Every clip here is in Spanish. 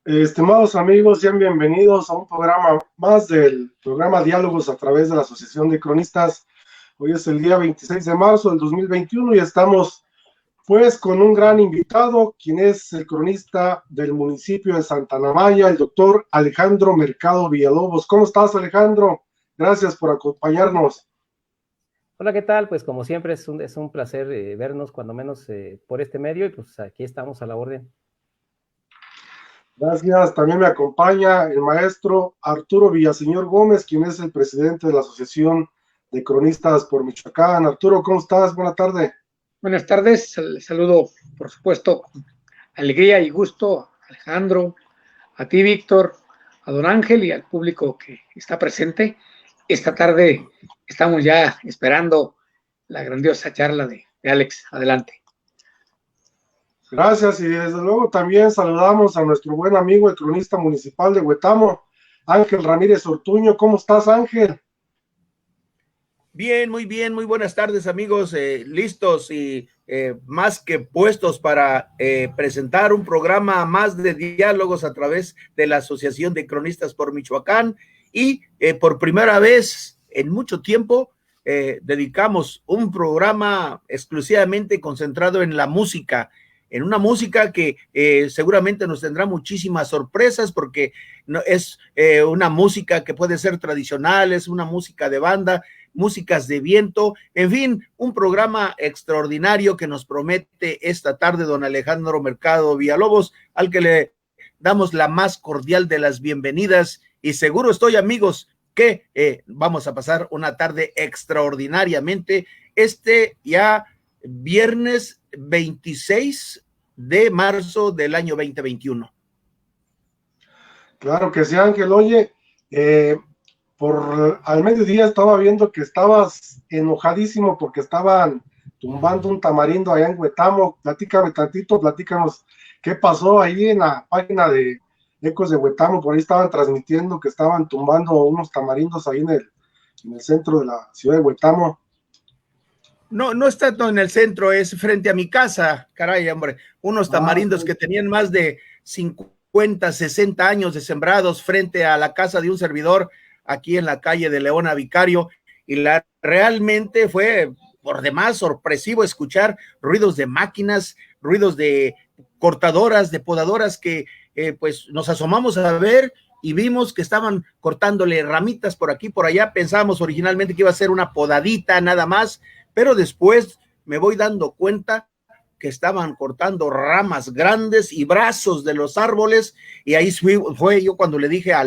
Estimados amigos, sean bienvenidos a un programa más del programa Diálogos a través de la Asociación de Cronistas. Hoy es el día 26 de marzo del 2021 y estamos pues con un gran invitado, quien es el cronista del municipio de Santa Ana Maya, el doctor Alejandro Mercado Villalobos. ¿Cómo estás, Alejandro? Gracias por acompañarnos. Hola, ¿qué tal? Pues como siempre es un placer vernos, cuando menos por este medio, y pues aquí estamos a la orden. Gracias. También me acompaña el maestro Arturo Villaseñor Gómez, quien es el presidente de la Asociación de Cronistas por Michoacán. Arturo, ¿cómo estás? Buena tarde. Buenas tardes, les saludo, por supuesto, con alegría y gusto a Alejandro, a ti, Víctor, a don Ángel y al público que está presente. Esta tarde estamos ya esperando la grandiosa charla de Alex. Adelante. Gracias, y desde luego también saludamos a nuestro buen amigo, el cronista municipal de Huetamo, Ángel Ramírez Ortuño. ¿Cómo estás, Ángel? Bien, muy buenas tardes, amigos, listos y más que puestos para presentar un programa más de diálogos a través de la Asociación de Cronistas por Michoacán, y por primera vez en mucho tiempo dedicamos un programa exclusivamente concentrado en la música, en una música que seguramente nos tendrá muchísimas sorpresas, porque no, es una música que puede ser tradicional, es una música de banda, músicas de viento, en fin, un programa extraordinario que nos promete esta tarde don Alejandro Mercado Villalobos, al que le damos la más cordial de las bienvenidas, y seguro estoy, amigos, que vamos a pasar una tarde extraordinariamente este ya viernes 26 de marzo del año 2021. Claro que sí, Ángel. Oye, al mediodía estaba viendo que estabas enojadísimo porque estaban tumbando un tamarindo allá en Huetamo. Platícame tantito, platícanos qué pasó ahí en la página de Ecos de Huetamo. Por ahí estaban transmitiendo que estaban tumbando unos tamarindos ahí en el centro de la ciudad de Huetamo. No está en el centro, es frente a mi casa, caray, hombre, unos tamarindos que tenían más de 50, 60 años de sembrados frente a la casa de un servidor aquí en la calle de Leona Vicario, y realmente fue por demás sorpresivo escuchar ruidos de máquinas, ruidos de cortadoras, de podadoras, que pues nos asomamos a ver y vimos que estaban cortándole ramitas por aquí, por allá. Pensábamos originalmente que iba a ser una podadita nada más, pero después me voy dando cuenta que estaban cortando ramas grandes y brazos de los árboles, y ahí fue yo cuando le dije a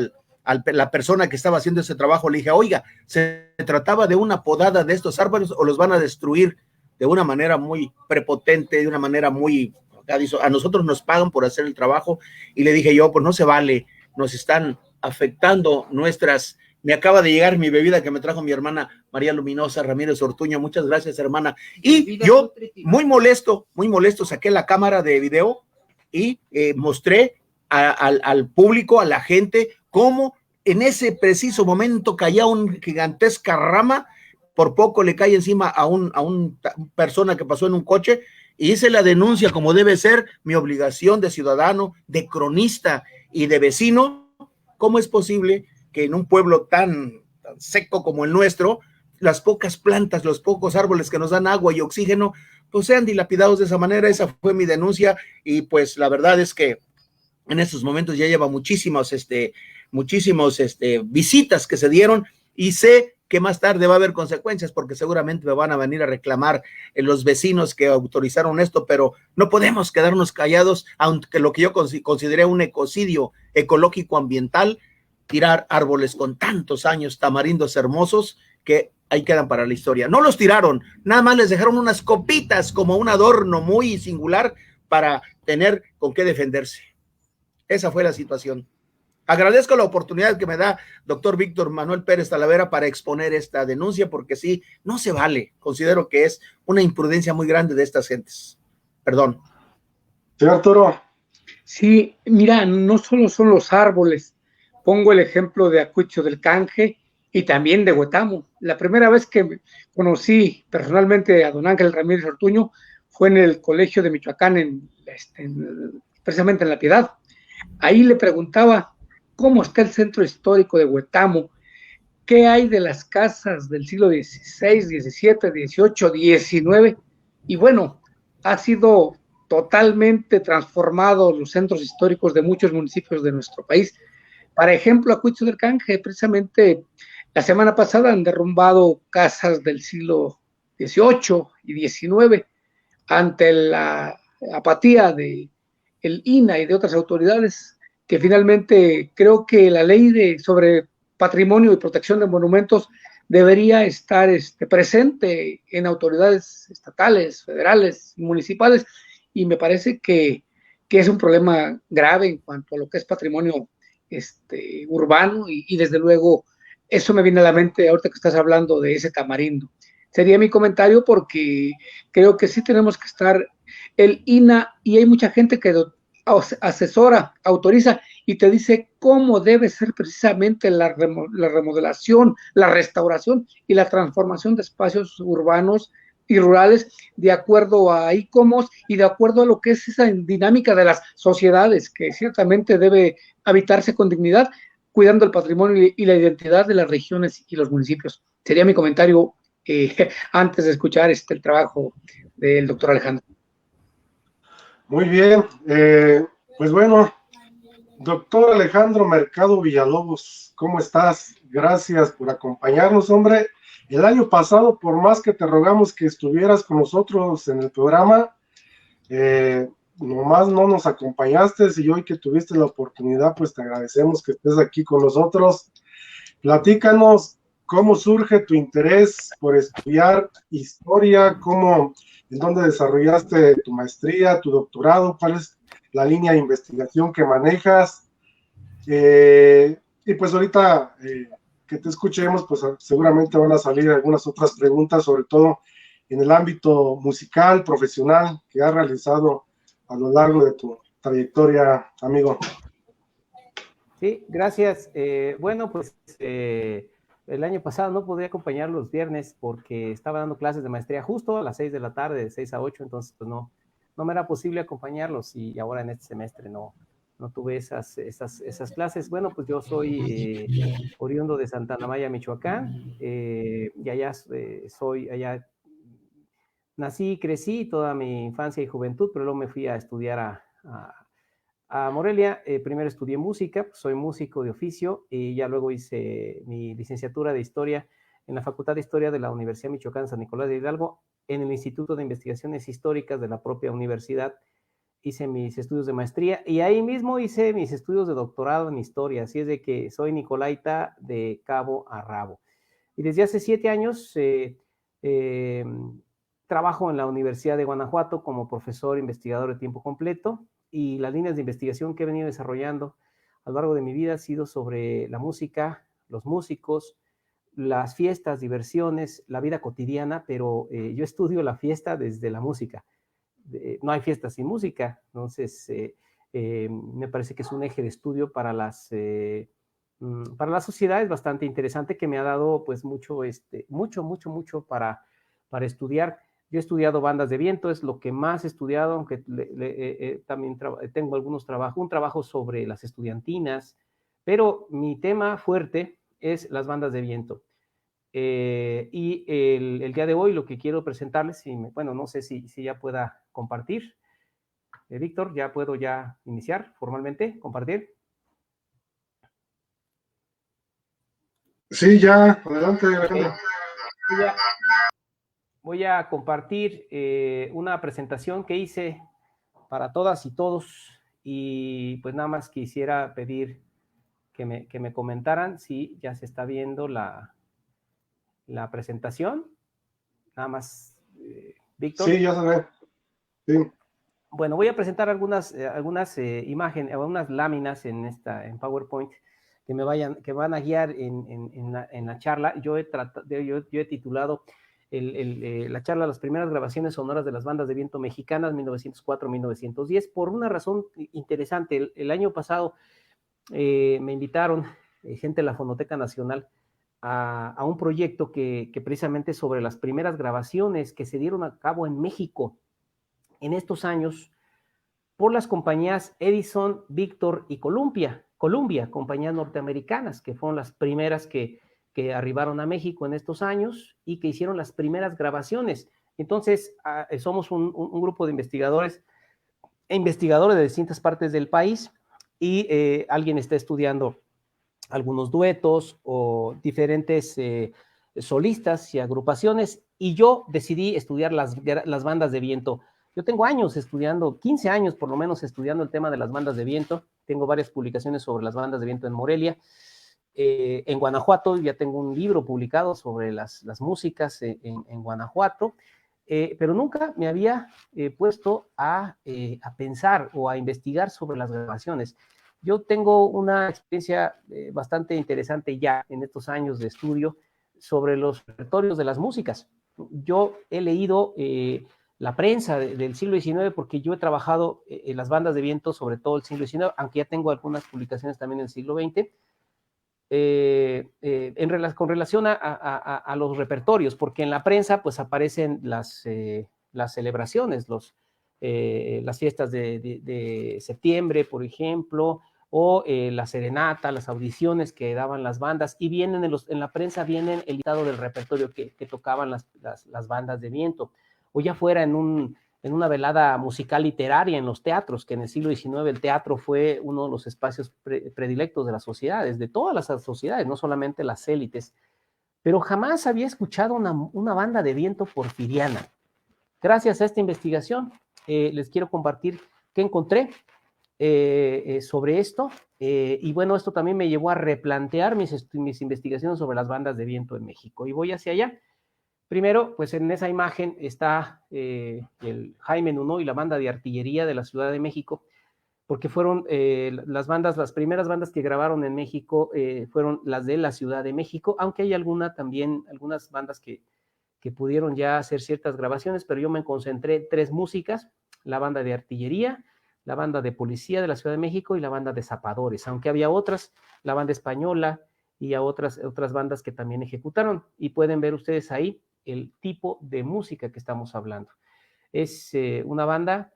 la persona que estaba haciendo ese trabajo, le dije, oiga, ¿se trataba de una podada de estos árboles o los van a destruir de una manera muy prepotente, de una manera muy... A nosotros nos pagan por hacer el trabajo? Y le dije yo, pues no se vale, nos están afectando nuestras... Me acaba de llegar mi bebida que me trajo mi hermana María Luminosa Ramírez Ortuño. Muchas gracias, hermana. Y yo, muy molesto, saqué la cámara de video y mostré al público, a la gente, cómo en ese preciso momento caía una gigantesca rama. Por poco le cae encima a una persona que pasó en un coche, y hice la denuncia como debe ser, mi obligación de ciudadano, de cronista y de vecino. ¿Cómo es posible que en un pueblo tan seco como el nuestro, las pocas plantas, los pocos árboles que nos dan agua y oxígeno, pues sean dilapidados de esa manera? Esa fue mi denuncia, y pues la verdad es que en estos momentos ya lleva muchísimos visitas que se dieron, y sé que más tarde va a haber consecuencias, porque seguramente me van a venir a reclamar los vecinos que autorizaron esto, pero no podemos quedarnos callados, aunque lo que yo consideré un ecocidio ecológico ambiental, tirar árboles con tantos años, tamarindos hermosos, que ahí quedan para la historia. No los tiraron, nada más les dejaron unas copitas como un adorno muy singular para tener con qué defenderse. Esa fue la situación. Agradezco la oportunidad que me da doctor Víctor Manuel Pérez Talavera para exponer esta denuncia, porque sí, no se vale. Considero que es una imprudencia muy grande de estas gentes. Perdón. Sí, Arturo. Sí, mira, no solo son los árboles. Pongo el ejemplo de Acucho del Canje y también de Huetamo. La primera vez que conocí personalmente a don Ángel Ramírez Ortuño fue en el colegio de Michoacán, precisamente en La Piedad. Ahí le preguntaba cómo está el centro histórico de Huetamo, qué hay de las casas del siglo XVI, XVII, XVIII, XIX, y bueno, ha sido totalmente transformado los centros históricos de muchos municipios de nuestro país. Por ejemplo, Acuitzco del Canje, precisamente la semana pasada han derrumbado casas del siglo XVIII y XIX ante la apatía de el INAH y de otras autoridades, que finalmente creo que la ley sobre patrimonio y protección de monumentos debería estar presente en autoridades estatales, federales, municipales, y me parece que es un problema grave en cuanto a lo que es patrimonio urbano, y desde luego eso me viene a la mente ahorita que estás hablando de ese tamarindo. Sería mi comentario, porque creo que sí tenemos que estar el INAH, y hay mucha gente que asesora, autoriza y te dice cómo debe ser precisamente la remodelación, la restauración y la transformación de espacios urbanos y rurales, de acuerdo a ICOMOS y de acuerdo a lo que es esa dinámica de las sociedades, que ciertamente debe habitarse con dignidad, cuidando el patrimonio y la identidad de las regiones y los municipios. Sería mi comentario antes de escuchar el trabajo del doctor Alejandro. Muy bien, pues bueno, doctor Alejandro Mercado Villalobos, ¿cómo estás? Gracias por acompañarnos, hombre. El año pasado, por más que te rogamos que estuvieras con nosotros en el programa, nomás no nos acompañaste, y hoy que tuviste la oportunidad, pues te agradecemos que estés aquí con nosotros. Platícanos cómo surge tu interés por estudiar historia, en dónde desarrollaste tu maestría, tu doctorado, cuál es la línea de investigación que manejas. Y pues ahorita que te escuchemos, pues seguramente van a salir algunas otras preguntas, sobre todo en el ámbito musical, profesional, que has realizado a lo largo de tu trayectoria, amigo. Sí, gracias. Bueno, pues el año pasado no podía acompañar los viernes porque estaba dando clases de maestría justo a las 6 de la tarde, de 6 a 8, entonces pues no me era posible acompañarlos, y ahora en este semestre no tuve esas clases. Bueno, pues yo soy oriundo de Santa Ana Maya, Michoacán, y allá allá nací, crecí toda mi infancia y juventud, pero luego me fui a estudiar a Morelia. Primero estudié música, soy músico de oficio, y ya luego hice mi licenciatura de Historia en la Facultad de Historia de la Universidad Michoacán San Nicolás de Hidalgo, en el Instituto de Investigaciones Históricas de la propia universidad. Hice mis estudios de maestría y ahí mismo hice mis estudios de doctorado en historia, así es de que soy nicolaita de cabo a rabo. Y desde hace 7 años trabajo en la Universidad de Guanajuato como profesor investigador de tiempo completo, y las líneas de investigación que he venido desarrollando a lo largo de mi vida ha sido sobre la música, los músicos, las fiestas, diversiones, la vida cotidiana, pero yo estudio la fiesta desde la música. No hay fiesta sin música, entonces me parece que es un eje de estudio para la sociedad. Es bastante interesante, que me ha dado pues mucho para estudiar. Yo he estudiado bandas de viento, es lo que más he estudiado, aunque también tengo un trabajo sobre las estudiantinas, pero mi tema fuerte es las bandas de viento. Y el día de hoy lo que quiero presentarles, bueno, no sé si ya pueda compartir. Víctor, ¿ya puedo iniciar formalmente, compartir? Sí, ya, adelante, Alejandro. Okay. Voy a compartir una presentación que hice para todas y todos, y pues nada más quisiera pedir que me comentaran si ya se está viendo la presentación. Nada más, Víctor. Sí, ya se ve. Sí. Bueno, voy a presentar algunas imágenes, algunas láminas en PowerPoint que van a guiar en la charla. Yo he titulado la charla Las primeras grabaciones sonoras de las bandas de viento mexicanas 1904-1910, por una razón interesante. El año pasado me invitaron gente de la Fonoteca Nacional a un proyecto que precisamente sobre las primeras grabaciones que se dieron a cabo en México en estos años, por las compañías Edison, Victor y Columbia, compañías norteamericanas, que fueron las primeras que arribaron a México en estos años y que hicieron las primeras grabaciones. Entonces, somos un grupo de investigadores de distintas partes del país y alguien está estudiando algunos duetos o diferentes solistas y agrupaciones, y yo decidí estudiar las bandas de viento. Yo tengo años estudiando, 15 años por lo menos estudiando el tema de las bandas de viento. Tengo varias publicaciones sobre las bandas de viento en Morelia. En Guanajuato ya tengo un libro publicado sobre las músicas en Guanajuato, pero nunca me había puesto a pensar o a investigar sobre las grabaciones. Yo tengo una experiencia bastante interesante ya en estos años de estudio sobre los repertorios de las músicas. Yo he leído la prensa del siglo XIX porque yo he trabajado en las bandas de viento, sobre todo el siglo XIX, aunque ya tengo algunas publicaciones también en el siglo XX, con relación a los repertorios, porque en la prensa pues aparecen las celebraciones, las fiestas de septiembre, por ejemplo, o la serenata, las audiciones que daban las bandas, y vienen en la prensa vienen el listado del repertorio que tocaban las bandas de viento, o ya fuera en una velada musical literaria en los teatros, que en el siglo XIX el teatro fue uno de los espacios predilectos de las sociedades, de todas las sociedades, no solamente las élites, pero jamás había escuchado una banda de viento porfiriana. Gracias a esta investigación, les quiero compartir qué encontré sobre esto, y bueno, esto también me llevó a replantear mis investigaciones sobre las bandas de viento en México, y voy hacia allá. Primero, pues en esa imagen está el Jaime Nuno y la banda de artillería de la Ciudad de México, porque fueron las primeras bandas que grabaron en México fueron las de la Ciudad de México, aunque hay algunas bandas que pudieron ya hacer ciertas grabaciones, pero yo me concentré en 3 músicas: la banda de artillería, la banda de policía de la Ciudad de México y la banda de zapadores, aunque había otras, la banda española y a otras bandas que también ejecutaron, y pueden ver ustedes ahí el tipo de música que estamos hablando. Es una banda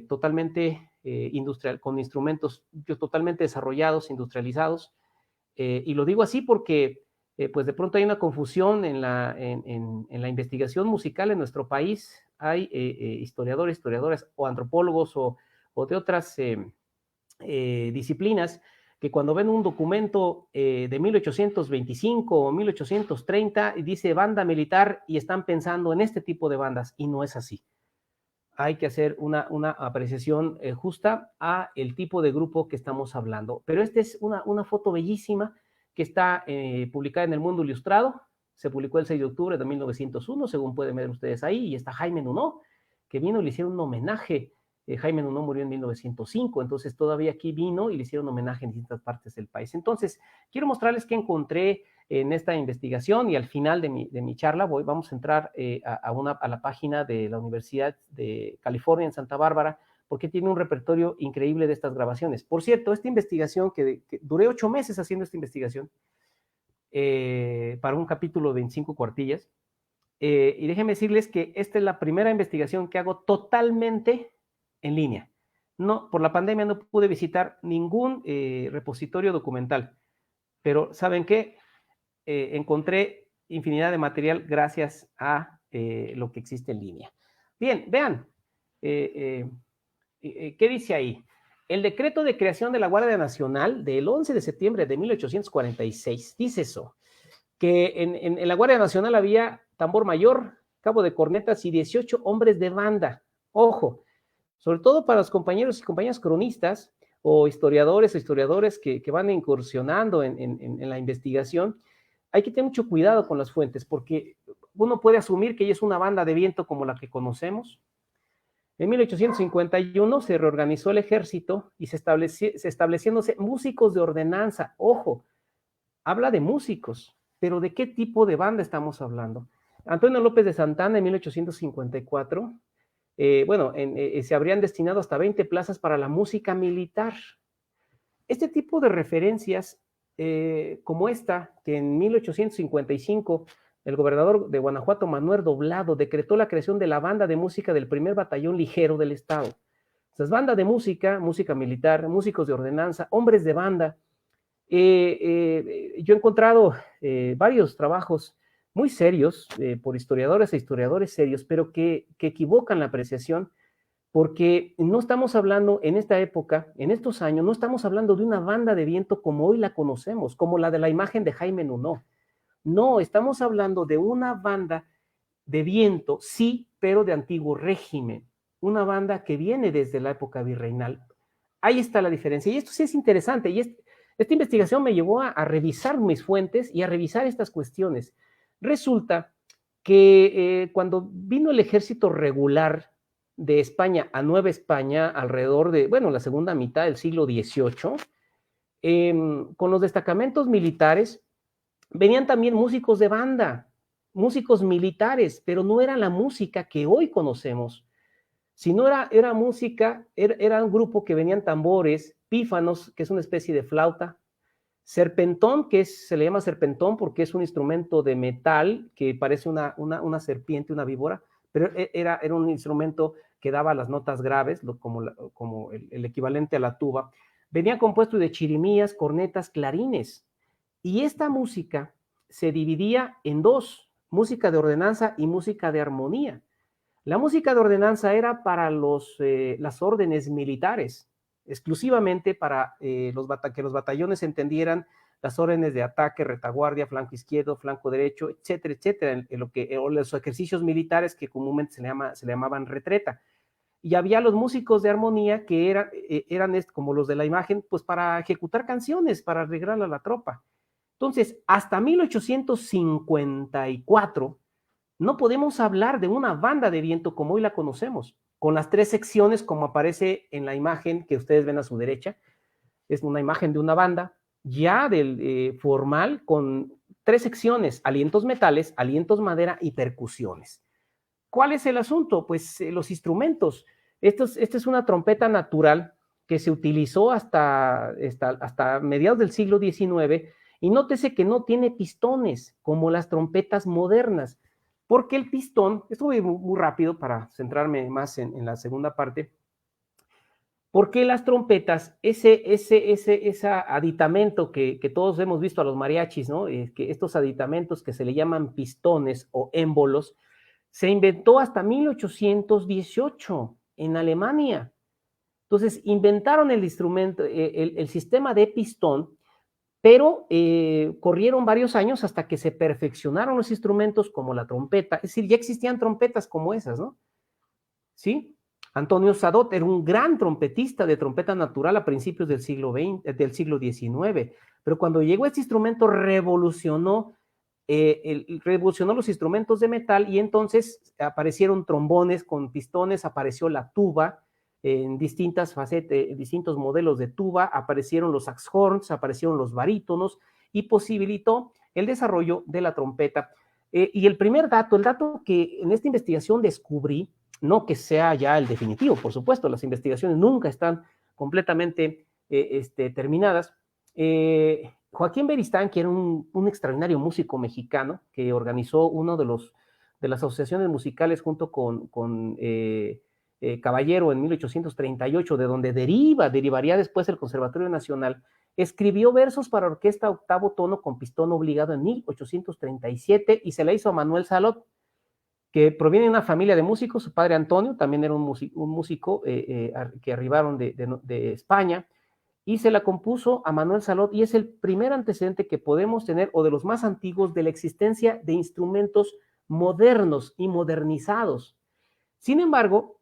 totalmente industrial, con instrumentos totalmente desarrollados, industrializados, y lo digo así porque pues de pronto hay una confusión en la investigación musical en nuestro país. Hay historiadoras o antropólogos o de otras disciplinas que cuando ven un documento de 1825 o 1830 y dice banda militar y están pensando en este tipo de bandas, y no es así. Hay que hacer una apreciación justa a el tipo de grupo que estamos hablando. Pero esta es una foto bellísima que está publicada en El Mundo Ilustrado. Se publicó el 6 de octubre de 1901, según pueden ver ustedes ahí, y está Jaime Nuno, que vino y le hicieron un homenaje. Jaime Nuno murió en 1905, entonces todavía aquí vino y le hicieron homenaje en distintas partes del país. Entonces, quiero mostrarles qué encontré en esta investigación, y al final de mi charla vamos a entrar a la página de la Universidad de California en Santa Bárbara, porque tiene un repertorio increíble de estas grabaciones. Por cierto, esta investigación, que duré 8 meses haciendo esta investigación, para un capítulo de 25 cuartillas, y déjenme decirles que esta es la primera investigación que hago totalmente en línea. No, por la pandemia no pude visitar ningún repositorio documental, pero ¿saben qué? Encontré infinidad de material gracias a lo que existe en línea. Bien, vean, ¿qué dice ahí? El decreto de creación de la Guardia Nacional del 11 de septiembre de 1846 dice eso, que en la Guardia Nacional había tambor mayor, cabo de cornetas y 18 hombres de banda. Ojo, sobre todo para los compañeros y compañeras cronistas o historiadores que van incursionando en la investigación, hay que tener mucho cuidado con las fuentes, porque uno puede asumir que ella es una banda de viento como la que conocemos. En 1851 se reorganizó el ejército y se estableciéndose músicos de ordenanza. Ojo, habla de músicos, pero ¿de qué tipo de banda estamos hablando? Antonio López de Santana en 1854, se habrían destinado hasta 20 plazas para la música militar. Este tipo de referencias, como esta, que en 1855 el gobernador de Guanajuato, Manuel Doblado, decretó la creación de la banda de música del primer batallón ligero del estado. Entonces, banda de música, música militar, músicos de ordenanza, hombres de banda. Yo he encontrado varios trabajos muy serios por historiadores e historiadores serios, pero que equivocan la apreciación, porque no estamos hablando en esta época, en estos años, no estamos hablando de una banda de viento como hoy la conocemos, como la de la imagen de Jaime Nuno. No, estamos hablando de una banda de viento, sí, pero de antiguo régimen, una banda que viene desde la época virreinal. Ahí está la diferencia, y esto sí es interesante, y esta investigación me llevó a revisar mis fuentes y a revisar estas cuestiones. Resulta que cuando vino el ejército regular de España a Nueva España, alrededor de, bueno, la segunda mitad del siglo XVIII, con los destacamentos militares, venían también músicos de banda, músicos militares, pero no era la música que hoy conocemos, sino era música, era un grupo que venían tambores, pífanos, que es una especie de flauta, serpentón, se le llama serpentón porque es un instrumento de metal que parece una serpiente, una víbora, pero era un instrumento que daba las notas graves, como el equivalente a la tuba. Venía compuesto de chirimías, cornetas, clarines. Y esta música se dividía en dos, música de ordenanza y música de armonía. La música de ordenanza era para las órdenes militares, exclusivamente para que los batallones entendieran las órdenes de ataque, retaguardia, flanco izquierdo, flanco derecho, etcétera, etcétera, o los ejercicios militares que comúnmente se le llamaban retreta. Y había los músicos de armonía que eran como los de la imagen, pues para ejecutar canciones, para arreglar a la tropa. Entonces, hasta 1854, no podemos hablar de una banda de viento como hoy la conocemos, con las tres secciones como aparece en la imagen que ustedes ven a su derecha. Es una imagen de una banda ya formal con tres secciones: alientos metales, alientos madera y percusiones. ¿Cuál es el asunto? Pues los instrumentos. Esta es una trompeta natural que se utilizó hasta mediados del siglo XIX, y nótese que no tiene pistones como las trompetas modernas, porque el pistón, esto voy muy rápido para centrarme más en la segunda parte, porque las trompetas, ese aditamento que todos hemos visto a los mariachis, ¿no? Que estos aditamentos que se le llaman pistones o émbolos, se inventó hasta 1818 en Alemania. Entonces, inventaron el instrumento, el sistema de pistón, pero corrieron varios años hasta que se perfeccionaron los instrumentos como la trompeta. Es decir, ya existían trompetas como esas, ¿no? ¿Sí? Antonio Sadot era un gran trompetista de trompeta natural a principios del siglo XIX, pero cuando llegó este instrumento revolucionó los instrumentos de metal, y entonces aparecieron trombones con pistones, apareció la tuba en distintas facetas, distintos modelos de tuba, aparecieron los saxhorns, aparecieron los barítonos, y posibilitó el desarrollo de la trompeta. Y el primer dato, el dato que en esta investigación descubrí, no que sea ya el definitivo, por supuesto, las investigaciones nunca están completamente terminadas. Joaquín Beristán, que era un extraordinario músico mexicano, que organizó uno de las asociaciones musicales junto con Caballero en 1838, de donde derivaría después el Conservatorio Nacional, escribió versos para orquesta octavo tono con pistón obligado en 1837, y se la hizo a Manuel Salot, que proviene de una familia de músicos. Su padre Antonio también era un músico que arribaron de España, y se la compuso a Manuel Salot, y es el primer antecedente que podemos tener, o de los más antiguos, de la existencia de instrumentos modernos y modernizados. Sin embargo,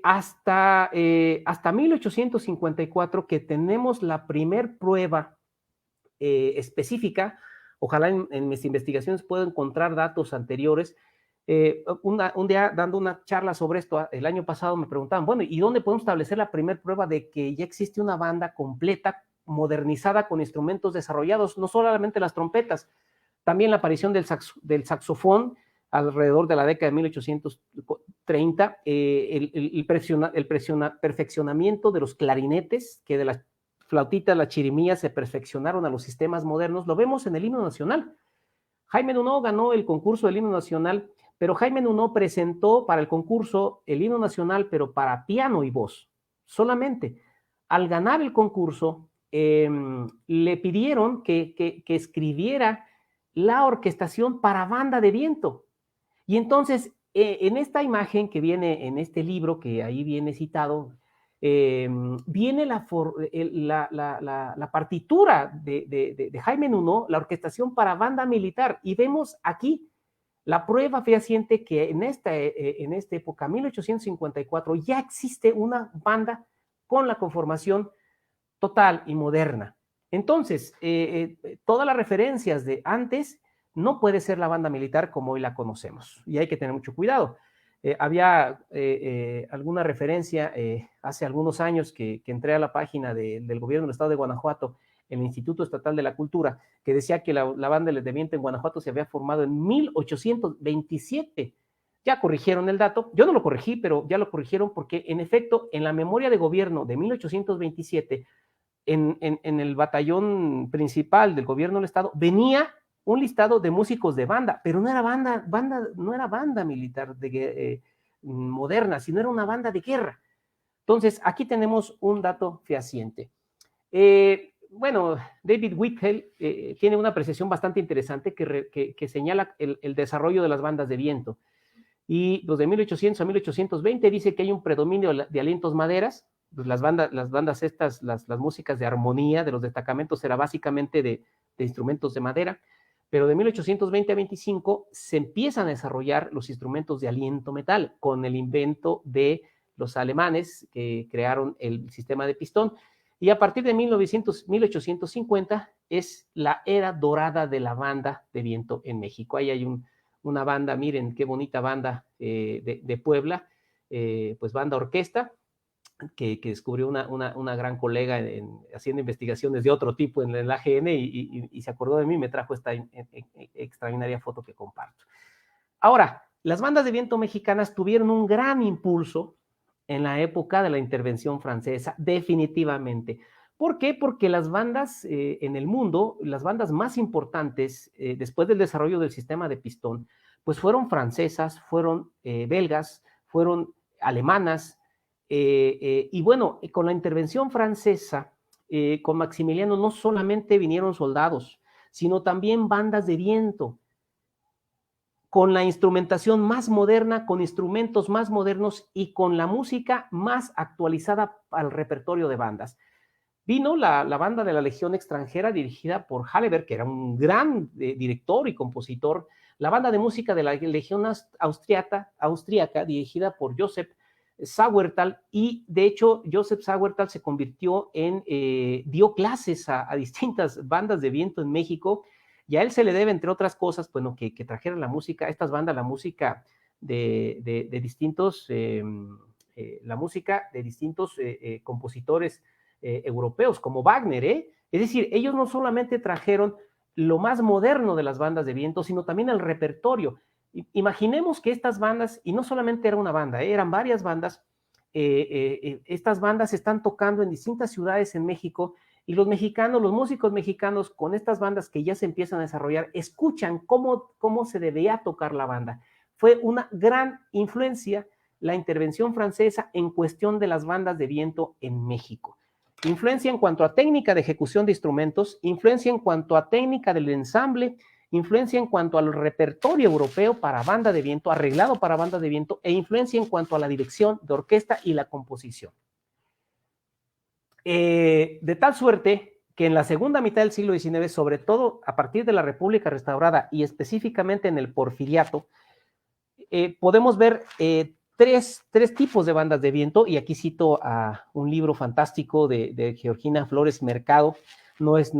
hasta 1854 que tenemos la primer prueba específica, ojalá en mis investigaciones pueda encontrar datos anteriores. Un día dando una charla sobre esto, el año pasado, me preguntaban, bueno, ¿y dónde podemos establecer la primera prueba de que ya existe una banda completa, modernizada, con instrumentos desarrollados, no solamente las trompetas, también la aparición del saxofón alrededor de la década de 1830, el perfeccionamiento de los clarinetes, que de las flautitas, las chirimías se perfeccionaron a los sistemas modernos? Lo vemos en el himno nacional. Jaime Nuno ganó el concurso del himno nacional, pero Jaime Nuno presentó para el concurso el himno nacional, pero para piano y voz. solamente. Al ganar el concurso, le pidieron que escribiera la orquestación para banda de viento. Y entonces, en esta imagen que viene en este libro, que ahí viene citado, viene la partitura de Jaime Nuno, la orquestación para banda militar, y vemos aquí la prueba fehaciente que en esta época, 1854, ya existe una banda con la conformación total y moderna. Entonces, todas las referencias de antes no puede ser la banda militar como hoy la conocemos, y hay que tener mucho cuidado. Había alguna referencia hace algunos años que entré a la página del gobierno del estado de Guanajuato, el Instituto Estatal de la Cultura, que decía que la banda de viento en Guanajuato se había formado en 1827. Ya corrigieron el dato, yo no lo corregí, pero ya lo corrigieron porque en efecto en la memoria de gobierno de 1827, en el batallón principal del gobierno del estado, venía un listado de músicos de banda, pero no era banda militar moderna, sino era una banda de guerra. Entonces, aquí tenemos un dato fehaciente. Bueno, David Whitfield tiene una apreciación bastante interesante que señala el desarrollo de las bandas de viento. Y los de 1800 a 1820 dice que hay un predominio de alientos maderas. Pues las bandas estas, las músicas de armonía de los destacamentos era básicamente de instrumentos de madera, pero de 1820 a 25 se empiezan a desarrollar los instrumentos de aliento metal con el invento de los alemanes que crearon el sistema de pistón, y a partir de 1850 es la era dorada de la banda de viento en México. Ahí hay una banda, miren qué bonita banda de Puebla, pues banda orquesta, que descubrió una gran colega haciendo investigaciones de otro tipo en el AGN y se acordó de mí y me trajo esta extraordinaria foto que comparto. Ahora, las bandas de viento mexicanas tuvieron un gran impulso en la época de la intervención francesa, definitivamente. ¿Por qué? Porque las bandas en el mundo, las bandas más importantes después del desarrollo del sistema de pistón, pues fueron francesas, fueron belgas, fueron alemanas, y bueno, con la intervención francesa, con Maximiliano no solamente vinieron soldados, sino también bandas de viento, con la instrumentación más moderna, con instrumentos más modernos y con la música más actualizada al repertorio de bandas. Vino la banda de la Legión Extranjera dirigida por Halleberg, que era un gran director y compositor, la banda de música de la Legión Austriaca dirigida por Joseph Sauertal, y de hecho Joseph Sauertal se convirtió dio clases a distintas bandas de viento en México, y a él se le debe, entre otras cosas, bueno, que trajera la música, estas bandas, la música de distintos compositores europeos, como Wagner, Es decir, ellos no solamente trajeron lo más moderno de las bandas de viento, sino también el repertorio. Imaginemos que estas bandas, y no solamente era una banda, eran varias bandas, estas bandas están tocando en distintas ciudades en México, y los músicos mexicanos, con estas bandas que ya se empiezan a desarrollar, escuchan cómo se debía tocar la banda. Fue una gran influencia la intervención francesa en cuestión de las bandas de viento en México. Influencia en cuanto a técnica de ejecución de instrumentos, influencia en cuanto a técnica del ensamble, influencia en cuanto al repertorio europeo para banda de viento, arreglado para banda de viento, e influencia en cuanto a la dirección de orquesta y la composición. De tal suerte que en la segunda mitad del siglo XIX, sobre todo a partir de la República Restaurada y específicamente en el Porfiriato, podemos ver tres tipos de bandas de viento, y aquí cito a un libro fantástico de Georgina Flores Mercado. No es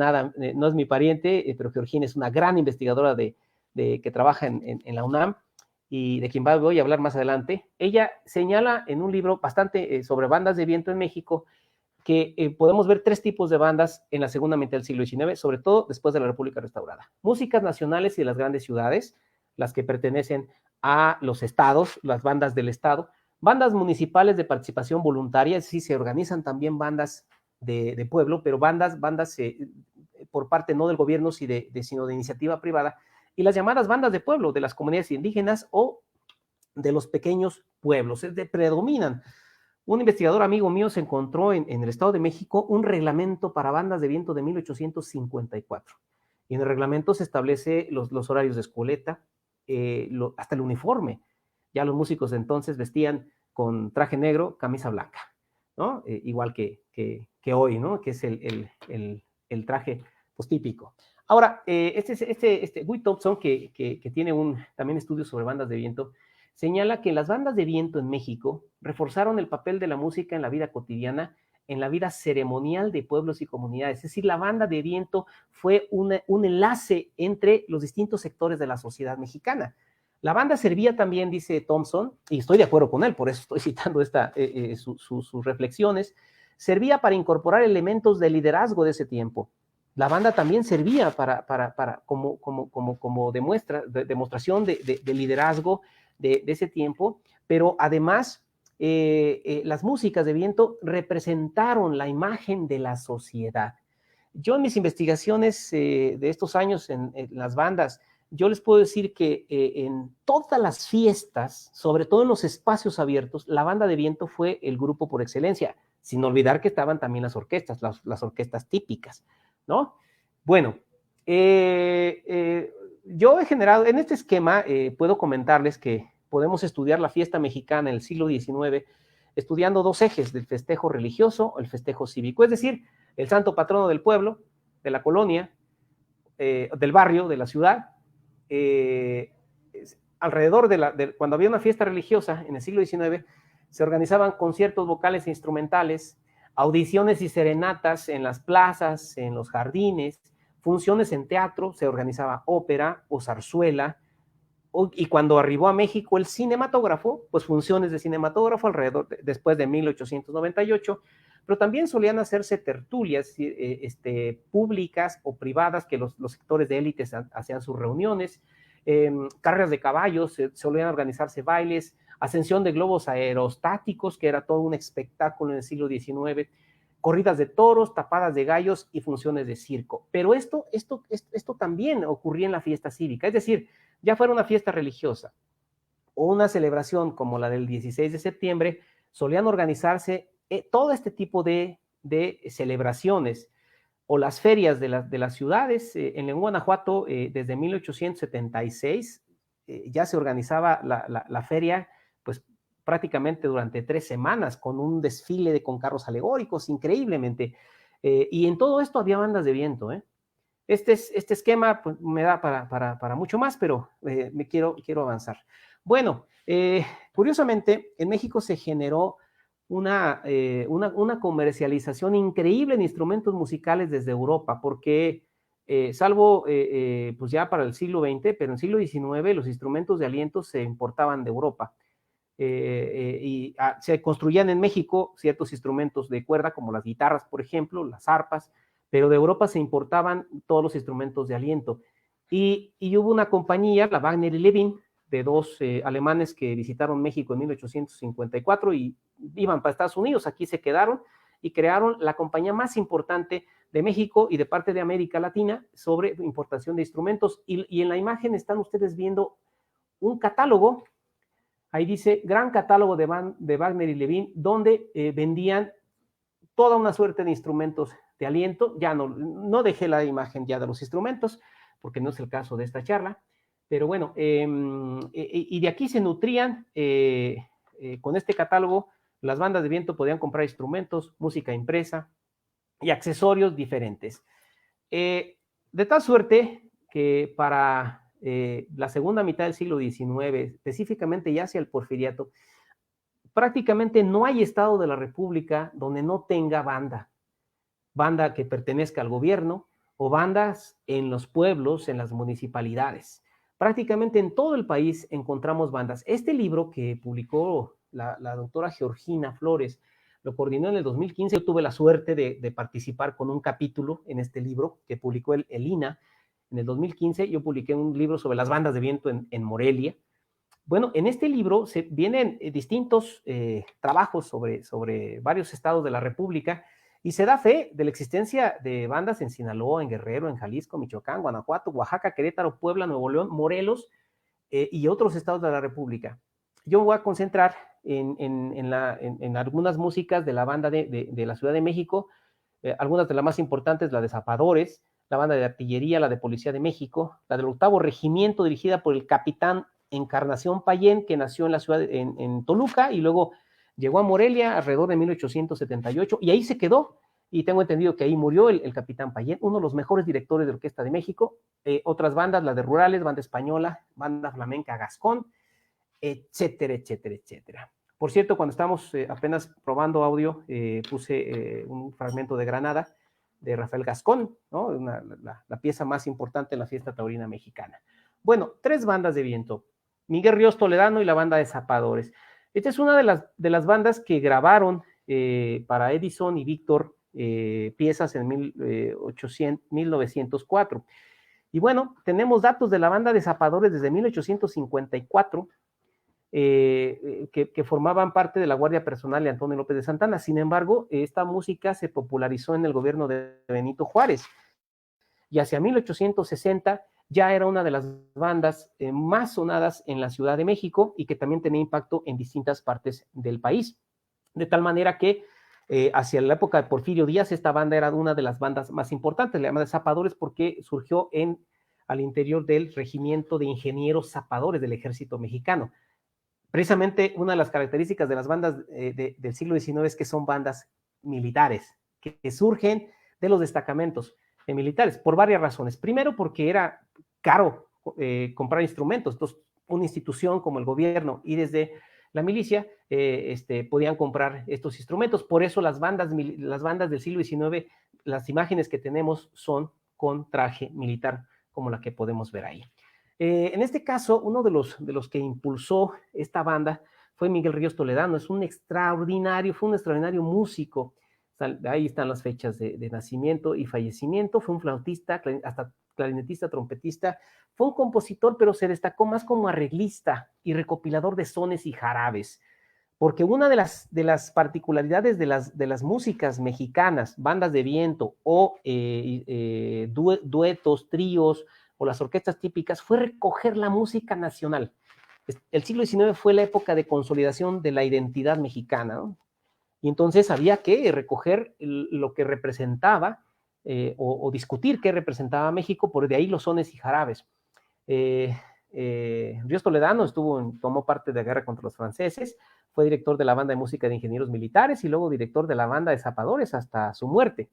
mi pariente, pero Georgina es una gran investigadora que trabaja en la UNAM y de quien voy a hablar más adelante. Ella señala en un libro bastante sobre bandas de viento en México que podemos ver tres tipos de bandas en la segunda mitad del siglo XIX, sobre todo después de la República Restaurada. Músicas nacionales y de las grandes ciudades, las que pertenecen a los estados, las bandas del estado, bandas municipales de participación voluntaria, es decir, se organizan también bandas de pueblo, pero bandas por parte no del gobierno, sino de iniciativa privada, y las llamadas bandas de pueblo, de las comunidades indígenas o de los pequeños pueblos, predominan. Un investigador amigo mío se encontró en el Estado de México un reglamento para bandas de viento de 1854. Y en el reglamento se establece los horarios de escoleta, hasta el uniforme. Ya los músicos de entonces vestían con traje negro, camisa blanca, ¿no? Igual que hoy, ¿no? Que es el traje pues, típico. Ahora, Guy Thompson, que tiene también estudios sobre bandas de viento, señala que las bandas de viento en México reforzaron el papel de la música en la vida cotidiana, en la vida ceremonial de pueblos y comunidades. Es decir, la banda de viento fue un enlace entre los distintos sectores de la sociedad mexicana. La banda servía también, dice Thompson, y estoy de acuerdo con él, por eso estoy citando sus reflexiones, servía para incorporar elementos de liderazgo de ese tiempo. La banda también servía como demostración de liderazgo de ese tiempo, pero además las músicas de viento representaron la imagen de la sociedad. Yo en mis investigaciones de estos años en las bandas, yo les puedo decir que en todas las fiestas, sobre todo en los espacios abiertos, la banda de viento fue el grupo por excelencia, sin olvidar que estaban también las orquestas, las orquestas típicas, ¿no? Bueno, yo he generado, en este esquema puedo comentarles que podemos estudiar la fiesta mexicana en el siglo XIX estudiando dos ejes, del festejo religioso o el festejo cívico, es decir, el santo patrono del pueblo, de la colonia, del barrio, de la ciudad, alrededor cuando había una fiesta religiosa en el siglo XIX, se organizaban conciertos vocales e instrumentales, audiciones y serenatas en las plazas, en los jardines, funciones en teatro, se organizaba ópera o zarzuela, y cuando arribó a México el cinematógrafo, pues funciones de cinematógrafo después de 1898, pero también solían hacerse tertulias públicas o privadas, que los sectores de élites hacían sus reuniones, carreras de caballos, solían organizarse bailes, ascensión de globos aerostáticos, que era todo un espectáculo en el siglo XIX, corridas de toros, tapadas de gallos y funciones de circo. Pero esto también ocurría en la fiesta cívica, es decir, ya fuera una fiesta religiosa o una celebración como la del 16 de septiembre, solían organizarse todo este tipo de celebraciones, o las ferias de las ciudades. En León, Guanajuato, desde 1876 ya se organizaba la feria, pues prácticamente durante 3 semanas, con un desfile con carros alegóricos, increíblemente. Y en todo esto había bandas de viento. Este esquema pues, me da para mucho más, pero me quiero avanzar. Bueno, curiosamente, en México se generó una comercialización increíble en instrumentos musicales desde Europa, porque salvo pues ya para el siglo XX, pero en el siglo XIX los instrumentos de aliento se importaban de Europa. Y se construían en México ciertos instrumentos de cuerda, como las guitarras, por ejemplo, las arpas, pero de Europa se importaban todos los instrumentos de aliento. Y hubo una compañía, la Wagner y Levin, de dos alemanes que visitaron México en 1854 y iban para Estados Unidos, aquí se quedaron y crearon la compañía más importante de México y de parte de América Latina sobre importación de instrumentos. Y en la imagen están ustedes viendo un catálogo, ahí dice Gran Catálogo de Wagner y Levin, donde vendían toda una suerte de instrumentos de aliento. Ya no dejé la imagen ya de los instrumentos, porque no es el caso de esta charla, pero bueno, y de aquí se nutrían, con este catálogo, las bandas de viento podían comprar instrumentos, música impresa y accesorios diferentes. De tal suerte que para la segunda mitad del siglo XIX, específicamente ya hacia el Porfiriato, prácticamente no hay estado de la República donde no tenga banda que pertenezca al gobierno o bandas en los pueblos, en las municipalidades. Prácticamente en todo el país encontramos bandas. Este libro que publicó la doctora Georgina Flores, lo coordinó en el 2015. Yo tuve la suerte de participar con un capítulo en este libro que publicó el INA en el 2015. Yo publiqué un libro sobre las bandas de viento en Morelia. Bueno, en este libro vienen distintos trabajos sobre varios estados de la República, y se da fe de la existencia de bandas en Sinaloa, en Guerrero, en Jalisco, Michoacán, Guanajuato, Oaxaca, Querétaro, Puebla, Nuevo León, Morelos y otros estados de la República. Yo me voy a concentrar en algunas músicas de la banda de la Ciudad de México, algunas de las más importantes, la de Zapadores, la banda de artillería, la de Policía de México, la del 8º Regimiento dirigida por el capitán Encarnación Payén, que nació en la ciudad, en Toluca, y luego llegó a Morelia alrededor de 1878, y ahí se quedó, y tengo entendido que ahí murió el capitán Payén, uno de los mejores directores de orquesta de México. Otras bandas, la de Rurales, banda española, banda flamenca Gascón, etcétera, etcétera, etcétera. Por cierto, cuando estamos apenas probando audio, puse un fragmento de Granada, de Rafael Gascón, ¿no? La pieza más importante en la fiesta taurina mexicana. Bueno, 3 bandas de viento, Miguel Ríos Toledano y la banda de Zapadores. Esta es una de las bandas que grabaron para Edison y Víctor piezas en 1904. Y bueno, tenemos datos de la banda de Zapadores desde 1854, que formaban parte de la guardia personal de Antonio López de Santana. Sin embargo, esta música se popularizó en el gobierno de Benito Juárez, y hacia 1860 ya era una de las bandas más sonadas en la Ciudad de México, y que también tenía impacto en distintas partes del país. De tal manera que hacia la época de Porfirio Díaz, esta banda era una de las bandas más importantes, la llama de Zapadores, porque surgió al interior del Regimiento de Ingenieros Zapadores del Ejército Mexicano. Precisamente una de las características de las bandas del siglo XIX es que son bandas militares, que surgen de los destacamentos militares, por varias razones. Primero, porque era caro comprar instrumentos. Entonces, una institución como el gobierno y desde la milicia podían comprar estos instrumentos. Por eso las bandas del siglo XIX, las imágenes que tenemos son con traje militar, como la que podemos ver ahí. En este caso, uno de los que impulsó esta banda fue Miguel Ríos Toledano. Fue un extraordinario músico. Ahí están las fechas de nacimiento y fallecimiento. Fue un flautista, hasta clarinetista, trompetista. Fue un compositor, pero se destacó más como arreglista y recopilador de sones y jarabes. Porque una de las particularidades de las músicas mexicanas, bandas de viento o duetos, tríos, o las orquestas típicas, fue recoger la música nacional. El siglo XIX fue la época de consolidación de la identidad mexicana, ¿no? Y entonces había que recoger lo que representaba o discutir qué representaba México, por de ahí los sones y jarabes. Ríos Toledano tomó parte de la guerra contra los franceses, fue director de la banda de música de ingenieros militares y luego director de la banda de Zapadores hasta su muerte.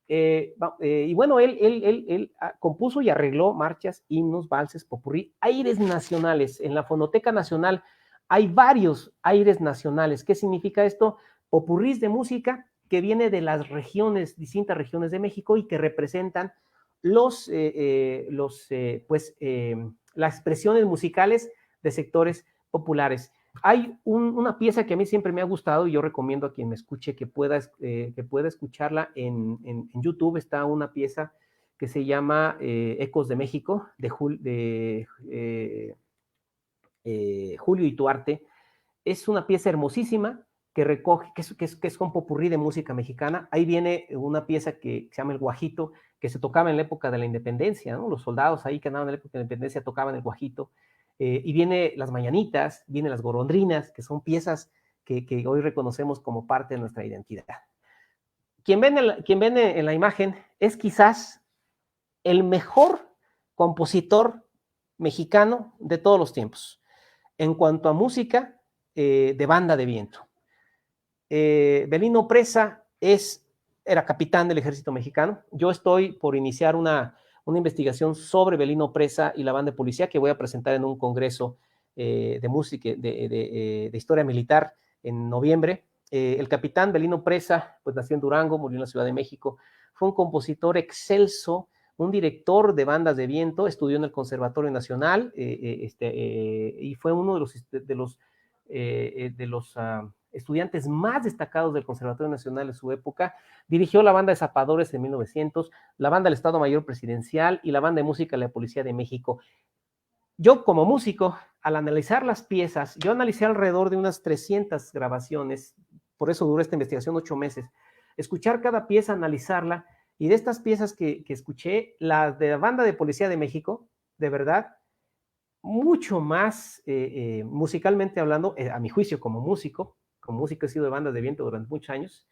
Y bueno, él compuso y arregló marchas, himnos, valses, popurrí, aires nacionales. En la Fonoteca Nacional hay varios aires nacionales. ¿Qué significa esto? Popurrís de música que viene de las distintas regiones de México, y que representan las expresiones musicales de sectores populares. Hay una pieza que a mí siempre me ha gustado, y yo recomiendo a quien me escuche que pueda escucharla en YouTube. Está una pieza que se llama Ecos de México, de Julio Ituarte. Es una pieza hermosísima que recoge, que es un popurrí de música mexicana. Ahí viene una pieza que se llama El Guajito, que se tocaba en la época de la independencia, ¿no? Los soldados ahí que andaban en la época de la independencia tocaban el guajito. Y viene Las Mañanitas, viene Las Golondrinas, que son piezas que hoy reconocemos como parte de nuestra identidad. Quien ven en la imagen es quizás el mejor compositor mexicano de todos los tiempos, en cuanto a música de banda de viento. Belino Presa era capitán del ejército mexicano. Yo estoy por iniciar una investigación sobre Belino Presa y la banda de policía, que voy a presentar en un congreso de música, de historia militar en noviembre. El capitán Belino Presa, pues nació en Durango, murió en la Ciudad de México. Fue un compositor excelso, un director de bandas de viento, estudió en el Conservatorio Nacional y fue uno de los estudiantes más destacados del Conservatorio Nacional de su época. Dirigió la banda de Zapadores en 1900, la banda del Estado Mayor Presidencial y la banda de música de la Policía de México. Yo, como músico, al analizar las piezas, yo analicé alrededor de unas 300 grabaciones, por eso duró esta investigación 8 meses. Escuchar cada pieza, analizarla, y de estas piezas que escuché, las de la banda de Policía de México, de verdad, mucho más, musicalmente hablando, a mi juicio como músico he sido de bandas de viento durante muchos años,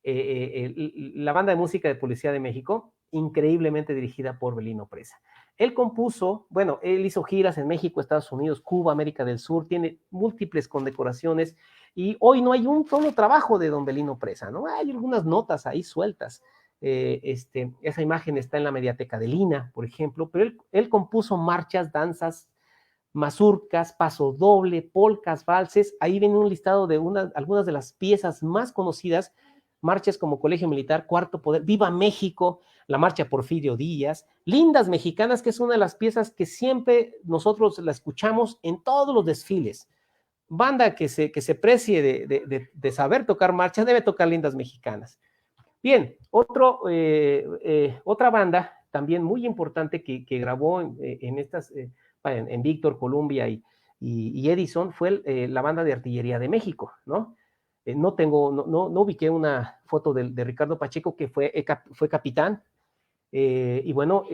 la banda de música de Policía de México, increíblemente dirigida por Belino Presa. Él compuso, bueno, él hizo giras en México, Estados Unidos, Cuba, América del Sur, tiene múltiples condecoraciones, y hoy no hay un solo trabajo de don Belino Presa, ¿no? Hay algunas notas ahí sueltas. Esa imagen está en la Mediateca de Lina, por ejemplo, pero él compuso marchas, danzas, mazurcas, paso doble, polcas, valses. Ahí viene un listado de algunas de las piezas más conocidas, marchas como Colegio Militar, Cuarto Poder, Viva México, la marcha Porfirio Díaz, Lindas Mexicanas, que es una de las piezas que siempre nosotros la escuchamos en todos los desfiles. Banda que se precie de saber tocar marchas, debe tocar Lindas Mexicanas. Bien, otra banda también muy importante que grabó en Víctor, Columbia y Edison fue la banda de artillería de México, ¿no? No ubiqué una foto de Ricardo Pacheco, que fue capitán. Y bueno,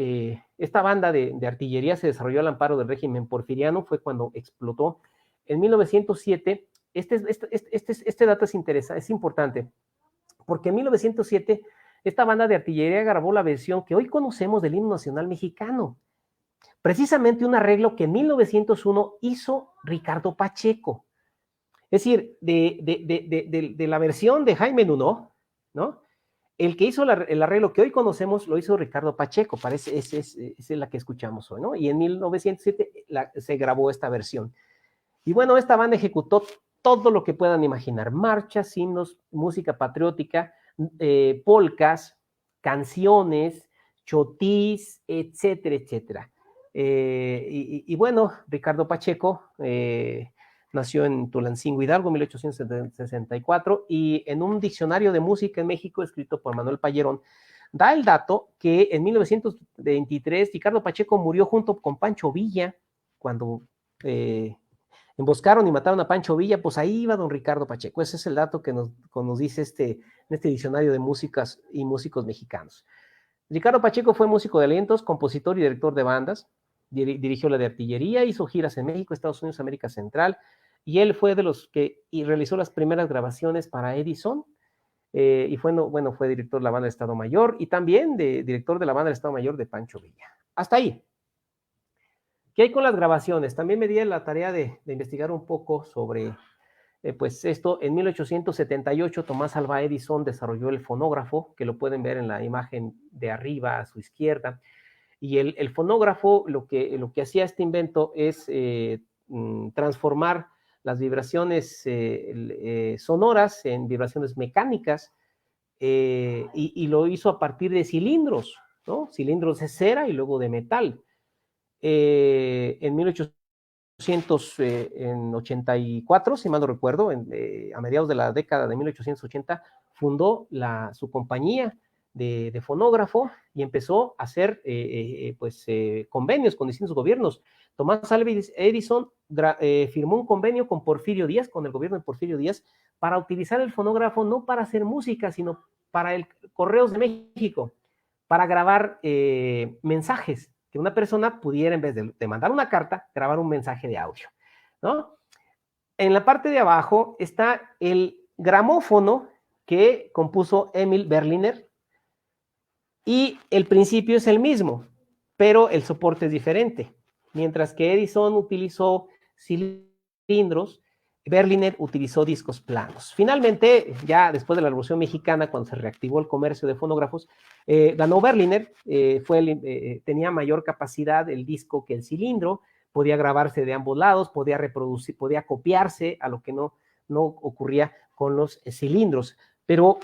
esta banda de artillería se desarrolló al amparo del régimen porfiriano, fue cuando explotó. En 1907, este dato es importante, porque en 1907 esta banda de artillería grabó la versión que hoy conocemos del himno nacional mexicano. Precisamente un arreglo que en 1901 hizo Ricardo Pacheco. Es decir, de la versión de Jaime Nuno, ¿no? El que hizo el arreglo que hoy conocemos lo hizo Ricardo Pacheco, parece, es la que escuchamos hoy, ¿no? Y en 1907 se grabó esta versión. Y bueno, esta banda ejecutó todo lo que puedan imaginar: marchas, himnos, música patriótica, polcas, canciones, chotís, etcétera, etcétera. Y bueno, Ricardo Pacheco nació en Tulancingo, Hidalgo, 1864, y en un diccionario de música en México escrito por Manuel Pallerón, da el dato que en 1923 Ricardo Pacheco murió junto con Pancho Villa. Cuando emboscaron y mataron a Pancho Villa, pues ahí iba don Ricardo Pacheco. Ese es el dato que nos dice en este diccionario de músicas y músicos mexicanos. Ricardo Pacheco fue músico de alientos, compositor y director de bandas, dirigió la de artillería, hizo giras en México, Estados Unidos, América Central, y él fue de los que realizó las primeras grabaciones para Edison, y fue director de la banda de Estado Mayor, y también director de la banda de Estado Mayor de Pancho Villa. Hasta ahí. ¿Qué hay con las grabaciones? También me di la tarea de investigar un poco sobre pues esto. En 1878 Tomás Alva Edison desarrolló el fonógrafo, que lo pueden ver en la imagen de arriba a su izquierda. Y el fonógrafo, lo que hacía este invento es transformar las vibraciones sonoras en vibraciones mecánicas, y lo hizo a partir de cilindros, ¿no? Cilindros de cera y luego de metal. En 1884, si mal no recuerdo, a mediados de la década de 1880, fundó su compañía de fonógrafo y empezó a hacer convenios con distintos gobiernos. Tomás Alva Edison firmó un convenio con Porfirio Díaz, con el gobierno de Porfirio Díaz, para utilizar el fonógrafo no para hacer música, sino para el Correos de México, para grabar mensajes, que una persona pudiera, en vez de mandar una carta, grabar un mensaje de audio, ¿no? En la parte de abajo está el gramófono que compuso Emil Berliner, y el principio es el mismo, pero el soporte es diferente. Mientras que Edison utilizó cilindros, Berliner utilizó discos planos. Finalmente, ya después de la Revolución Mexicana, cuando se reactivó el comercio de fonógrafos, ganó Berliner. Tenía mayor capacidad el disco que el cilindro, podía grabarse de ambos lados, podía reproducir, podía copiarse, a lo que no ocurría con los cilindros. Pero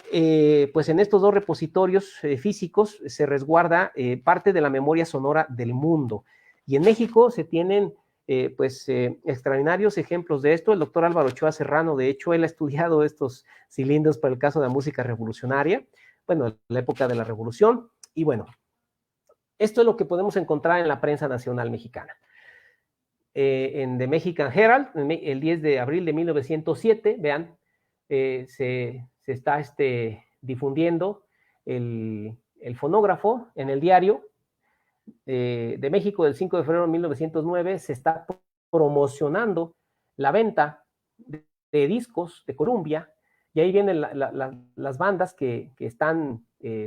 pues en estos dos repositorios físicos se resguarda parte de la memoria sonora del mundo. Y en México se tienen extraordinarios ejemplos de esto. El doctor Álvaro Ochoa Serrano, de hecho, él ha estudiado estos cilindros para el caso de la música revolucionaria, bueno, la época de la Revolución. Y bueno, esto es lo que podemos encontrar en la prensa nacional mexicana. En The Mexican Herald, el 10 de abril de 1907, vean, se está difundiendo el fonógrafo en el diario. de México del 5 de febrero de 1909 se está promocionando la venta de discos de Columbia, y ahí vienen las bandas que están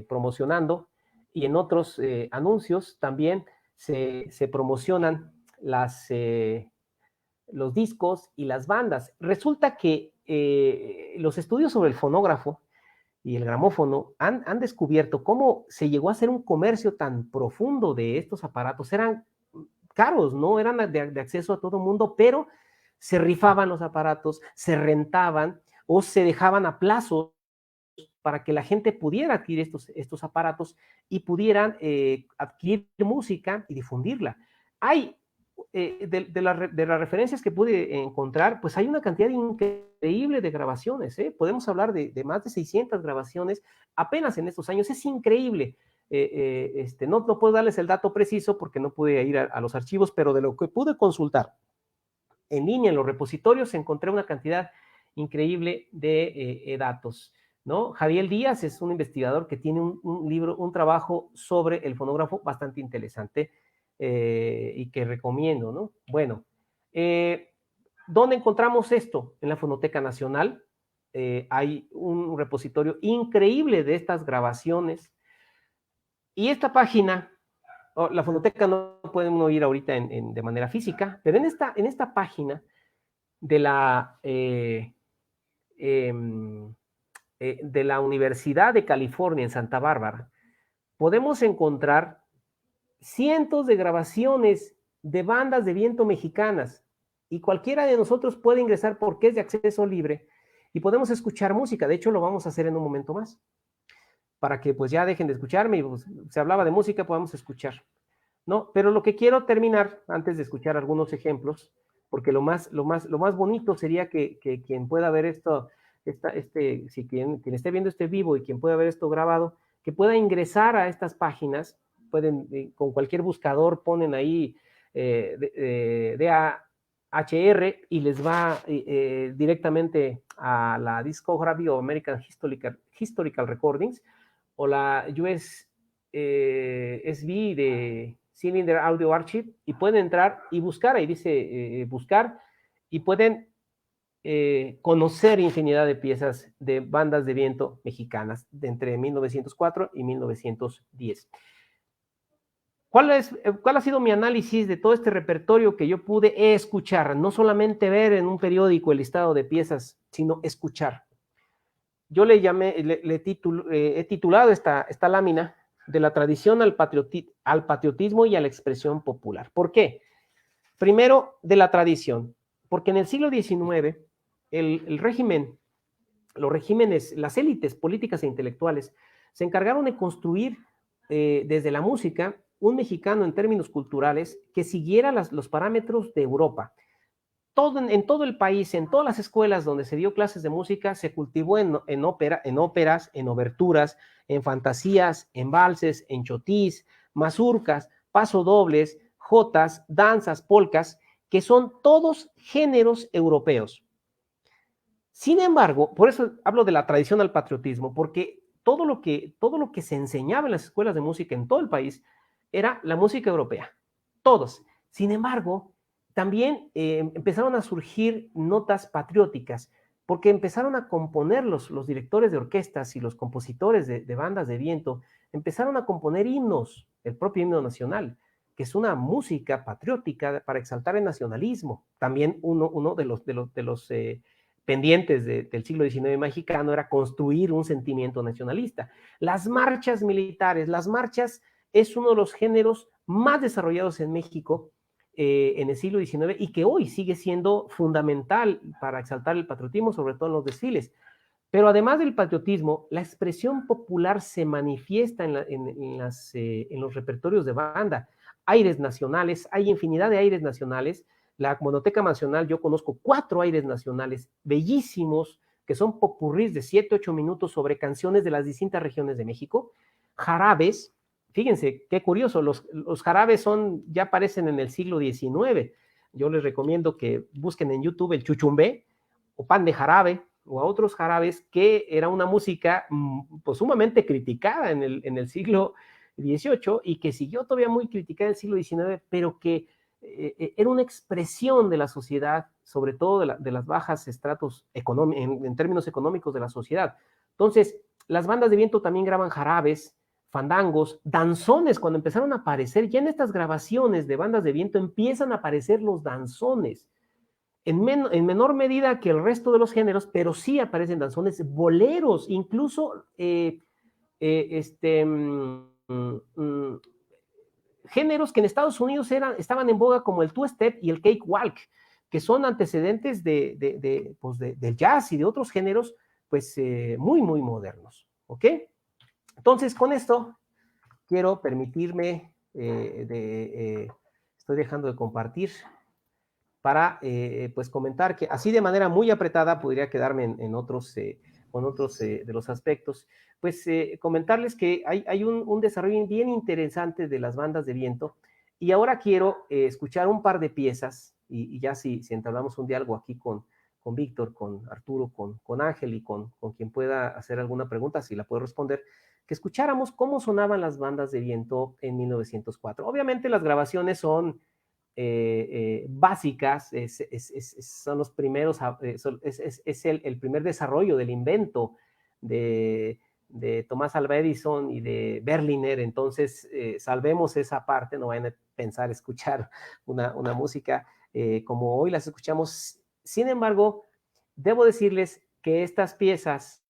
promocionando, y en otros anuncios también se promocionan los discos y las bandas. Resulta que los estudios sobre el fonógrafo y el gramófono han descubierto cómo se llegó a hacer un comercio tan profundo de estos aparatos. Eran caros, ¿no? Eran de acceso a todo mundo, pero se rifaban los aparatos, se rentaban o se dejaban a plazos para que la gente pudiera adquirir estos aparatos y pudieran adquirir música y difundirla. Hay, de las referencias que pude encontrar, pues hay una cantidad increíble de grabaciones, ¿eh? Podemos hablar de más de 600 grabaciones apenas en estos años. Es increíble. No puedo darles el dato preciso porque no pude ir a los archivos, pero de lo que pude consultar en línea en los repositorios encontré una cantidad increíble de datos, ¿no? Javier Díaz es un investigador que tiene un libro, un trabajo sobre el fonógrafo bastante interesante, y que recomiendo, ¿no? Bueno, ¿dónde encontramos esto? En la Fonoteca Nacional. Hay un repositorio increíble de estas grabaciones, y esta página, la Fonoteca no puede uno ir ahorita de manera física, pero en esta página de la Universidad de California en Santa Bárbara, podemos encontrar cientos de grabaciones de bandas de viento mexicanas, y cualquiera de nosotros puede ingresar porque es de acceso libre y podemos escuchar música. De hecho, lo vamos a hacer en un momento más, para que pues ya dejen de escucharme y pues, se hablaba de música, podamos escuchar, ¿no? Pero lo que quiero terminar, antes de escuchar algunos ejemplos, porque lo más bonito sería que quien pueda ver esto, si quien esté viendo este vivo y quien pueda ver esto grabado, que pueda ingresar a estas páginas. Pueden, con cualquier buscador, ponen ahí DAHR y les va directamente a la Discography of American Historical Recordings, o la US SB de Cylinder Audio Archive, y pueden entrar y buscar, ahí dice buscar, y pueden conocer infinidad de piezas de bandas de viento mexicanas de entre 1904 y 1910. ¿Cuál ha sido mi análisis de todo este repertorio que yo pude escuchar? No solamente ver en un periódico el listado de piezas, sino escuchar. Yo he titulado esta lámina de la tradición al patriotismo y a la expresión popular. ¿Por qué? Primero, de la tradición, porque en el siglo XIX, el régimen, los regímenes, las élites políticas e intelectuales se encargaron de construir desde la música un mexicano en términos culturales que siguiera los parámetros de Europa. En todo el país, en todas las escuelas donde se dio clases de música, se cultivó en óperas, en oberturas, en fantasías, en valses, en chotís, mazurcas, pasodobles, jotas, danzas, polcas, que son todos géneros europeos. Sin embargo, por eso hablo de la tradición al patriotismo, porque todo lo que se enseñaba en las escuelas de música en todo el país era la música europea, todos. Sin embargo, también empezaron a surgir notas patrióticas, porque empezaron a componer los directores de orquestas y los compositores de bandas de viento, empezaron a componer himnos, el propio himno nacional, que es una música patriótica para exaltar el nacionalismo. También uno de los pendientes del siglo XIX mexicano era construir un sentimiento nacionalista. Las marchas militares, las marchas es uno de los géneros más desarrollados en México en el siglo XIX, y que hoy sigue siendo fundamental para exaltar el patriotismo, sobre todo en los desfiles. Pero además del patriotismo, la expresión popular se manifiesta en los repertorios de banda. Aires nacionales, hay infinidad de aires nacionales. La Fonoteca Nacional, yo conozco 4 aires nacionales bellísimos, que son popurrís de 7, 8 minutos sobre canciones de las distintas regiones de México. Jarabes, fíjense, qué curioso, los jarabes ya aparecen en el siglo XIX. Yo les recomiendo que busquen en YouTube el chuchumbé, o pan de jarabe, o a otros jarabes, que era una música pues sumamente criticada en el siglo XVIII y que siguió todavía muy criticada en el siglo XIX, pero que era una expresión de la sociedad, sobre todo de las bajas estratos en términos económicos de la sociedad. Entonces, las bandas de viento también graban jarabes, fandangos, danzones. Cuando empezaron a aparecer, ya en estas grabaciones de bandas de viento empiezan a aparecer los danzones. En menor medida que el resto de los géneros, pero sí aparecen danzones, boleros, incluso géneros que en Estados Unidos estaban en boga como el two-step y el cakewalk, que son antecedentes pues del jazz y de otros géneros, pues muy, muy modernos. ¿Ok? Entonces, con esto, quiero permitirme, estoy dejando de compartir para pues comentar que así de manera muy apretada podría quedarme en otros, con otros de los aspectos, pues comentarles que hay un desarrollo bien interesante de las bandas de viento y ahora quiero escuchar un par de piezas y ya si entablamos un diálogo aquí con Víctor, con Arturo, con Ángel y con quien pueda hacer alguna pregunta, si la puedo responder, que escucháramos cómo sonaban las bandas de viento en 1904. Obviamente las grabaciones son básicas, son los primeros, es el primer desarrollo del invento de Tomás Alva Edison y de Berliner, entonces salvemos esa parte, no vayan a pensar escuchar una música como hoy las escuchamos. Sin embargo, debo decirles que estas piezas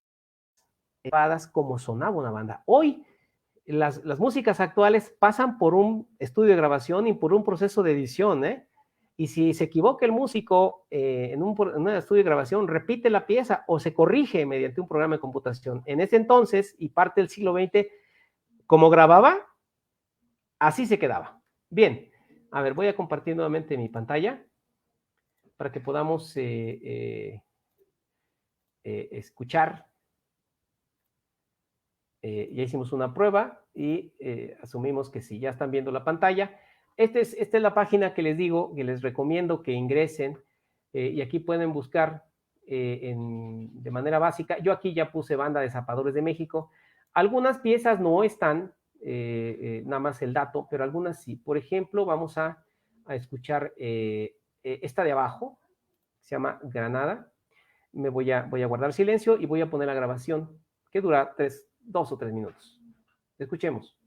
como sonaba una banda. Hoy las músicas actuales pasan por un estudio de grabación y por un proceso de edición, ¿eh? Y si se equivoca el músico en un estudio de grabación, repite la pieza o se corrige mediante un programa de computación. En ese entonces, y parte del siglo XX, como grababa, así se quedaba. Bien, a ver, voy a compartir nuevamente mi pantalla para que podamos escuchar. Ya hicimos una prueba y asumimos que sí, ya están viendo la pantalla. Esta es la página que les digo, que les recomiendo que ingresen y aquí pueden buscar de manera básica. Yo aquí ya puse Banda de Zapadores de México. Algunas piezas no están, nada más el dato, pero algunas sí. Por ejemplo, vamos a escuchar esta de abajo, se llama Granada. Voy a guardar silencio y voy a poner la grabación que dura 2 o 3 minutos. Escuchemos.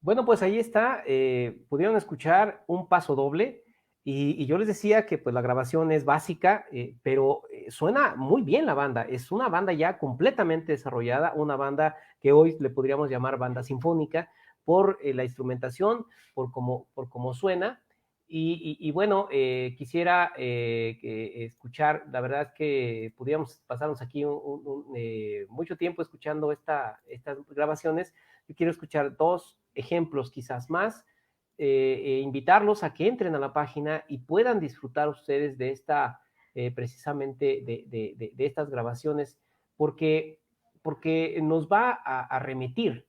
Bueno, pues ahí está, pudieron escuchar un paso doble y yo les decía que pues la grabación es básica, pero suena muy bien la banda, es una banda ya completamente desarrollada, una banda que hoy le podríamos llamar banda sinfónica por la instrumentación, por cómo suena. Y bueno, quisiera escuchar, la verdad es que pudiéramos pasarnos aquí mucho tiempo escuchando estas grabaciones. Yo quiero escuchar dos ejemplos quizás más, invitarlos a que entren a la página y puedan disfrutar ustedes de esta, precisamente de estas grabaciones, porque nos va a remitir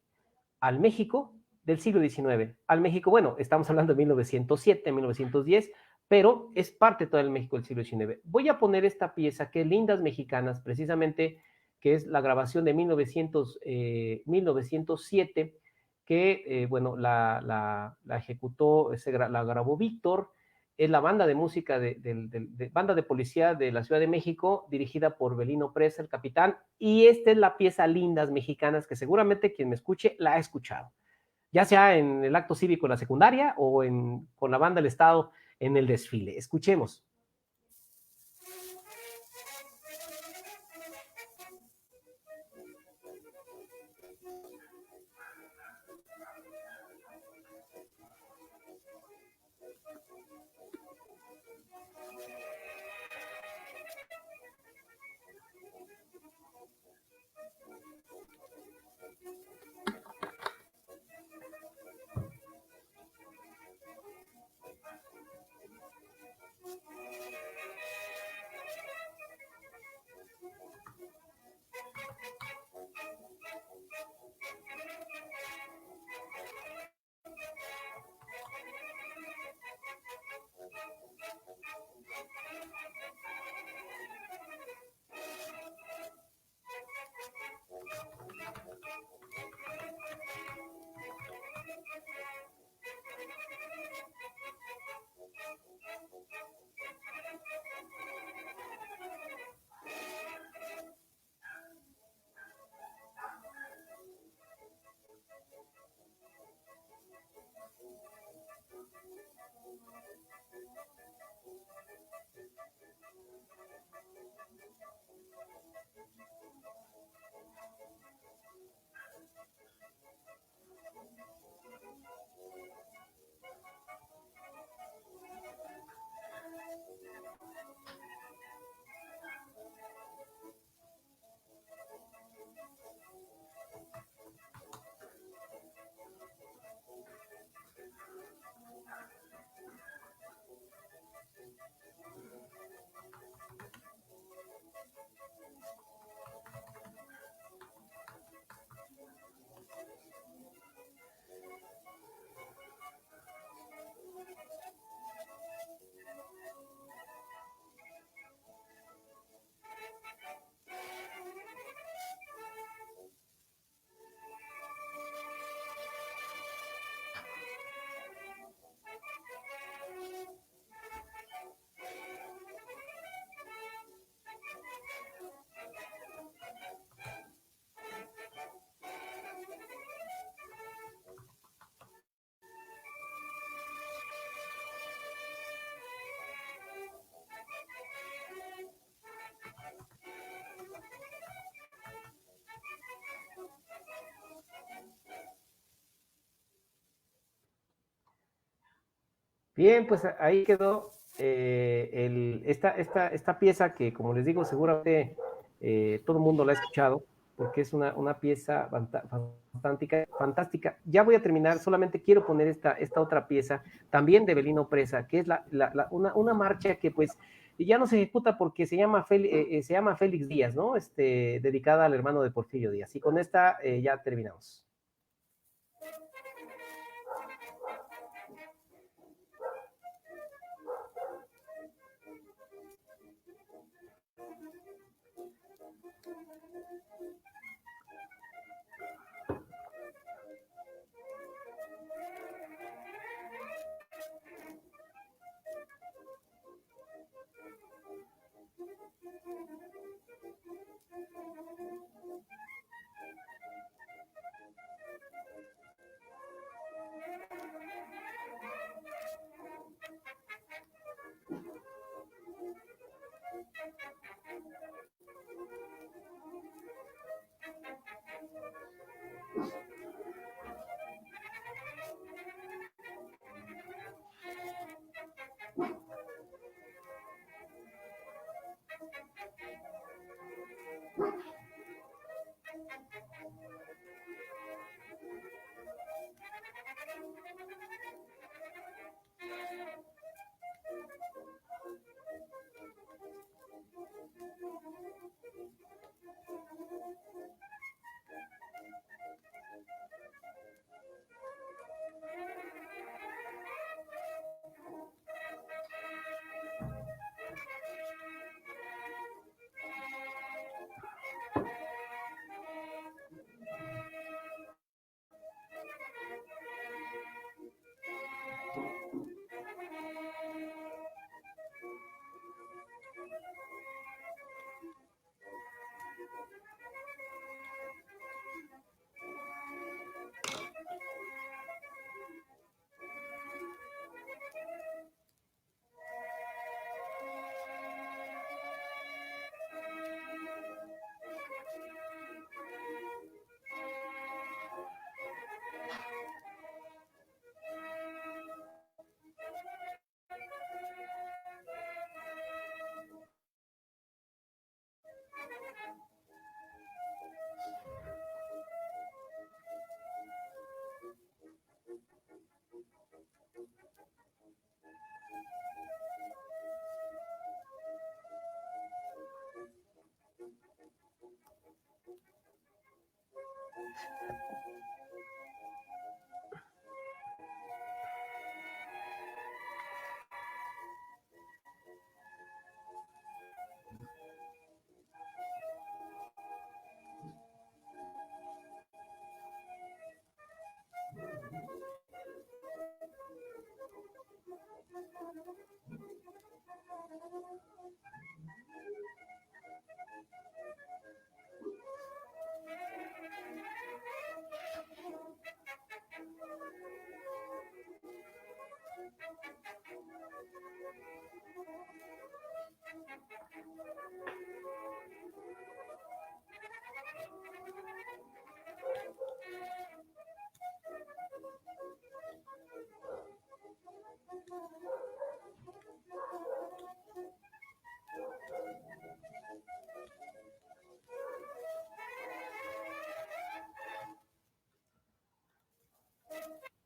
al México del siglo XIX, al México, bueno, estamos hablando de 1907, 1910, pero es parte todo el México del siglo XIX. Voy a poner esta pieza que es Lindas Mexicanas, precisamente, que es la grabación de 1907, que, bueno, la ejecutó, la grabó Víctor, es la banda de música de banda de policía de la Ciudad de México, dirigida por Belino Presa, el capitán, y esta es la pieza Lindas Mexicanas, que seguramente quien me escuche la ha escuchado, ya sea en el acto cívico en la secundaria o con la banda del Estado en el desfile. Escuchemos. Bien, pues ahí quedó esta pieza que, como les digo, seguramente todo el mundo la ha escuchado, porque es una pieza fantástica. Ya voy a terminar, solamente quiero poner esta otra pieza, también de Belino Presa, que es una marcha que pues ya no se ejecuta porque se llama Félix Díaz, ¿no? Dedicada al hermano de Porfirio Díaz. Y con esta ya terminamos.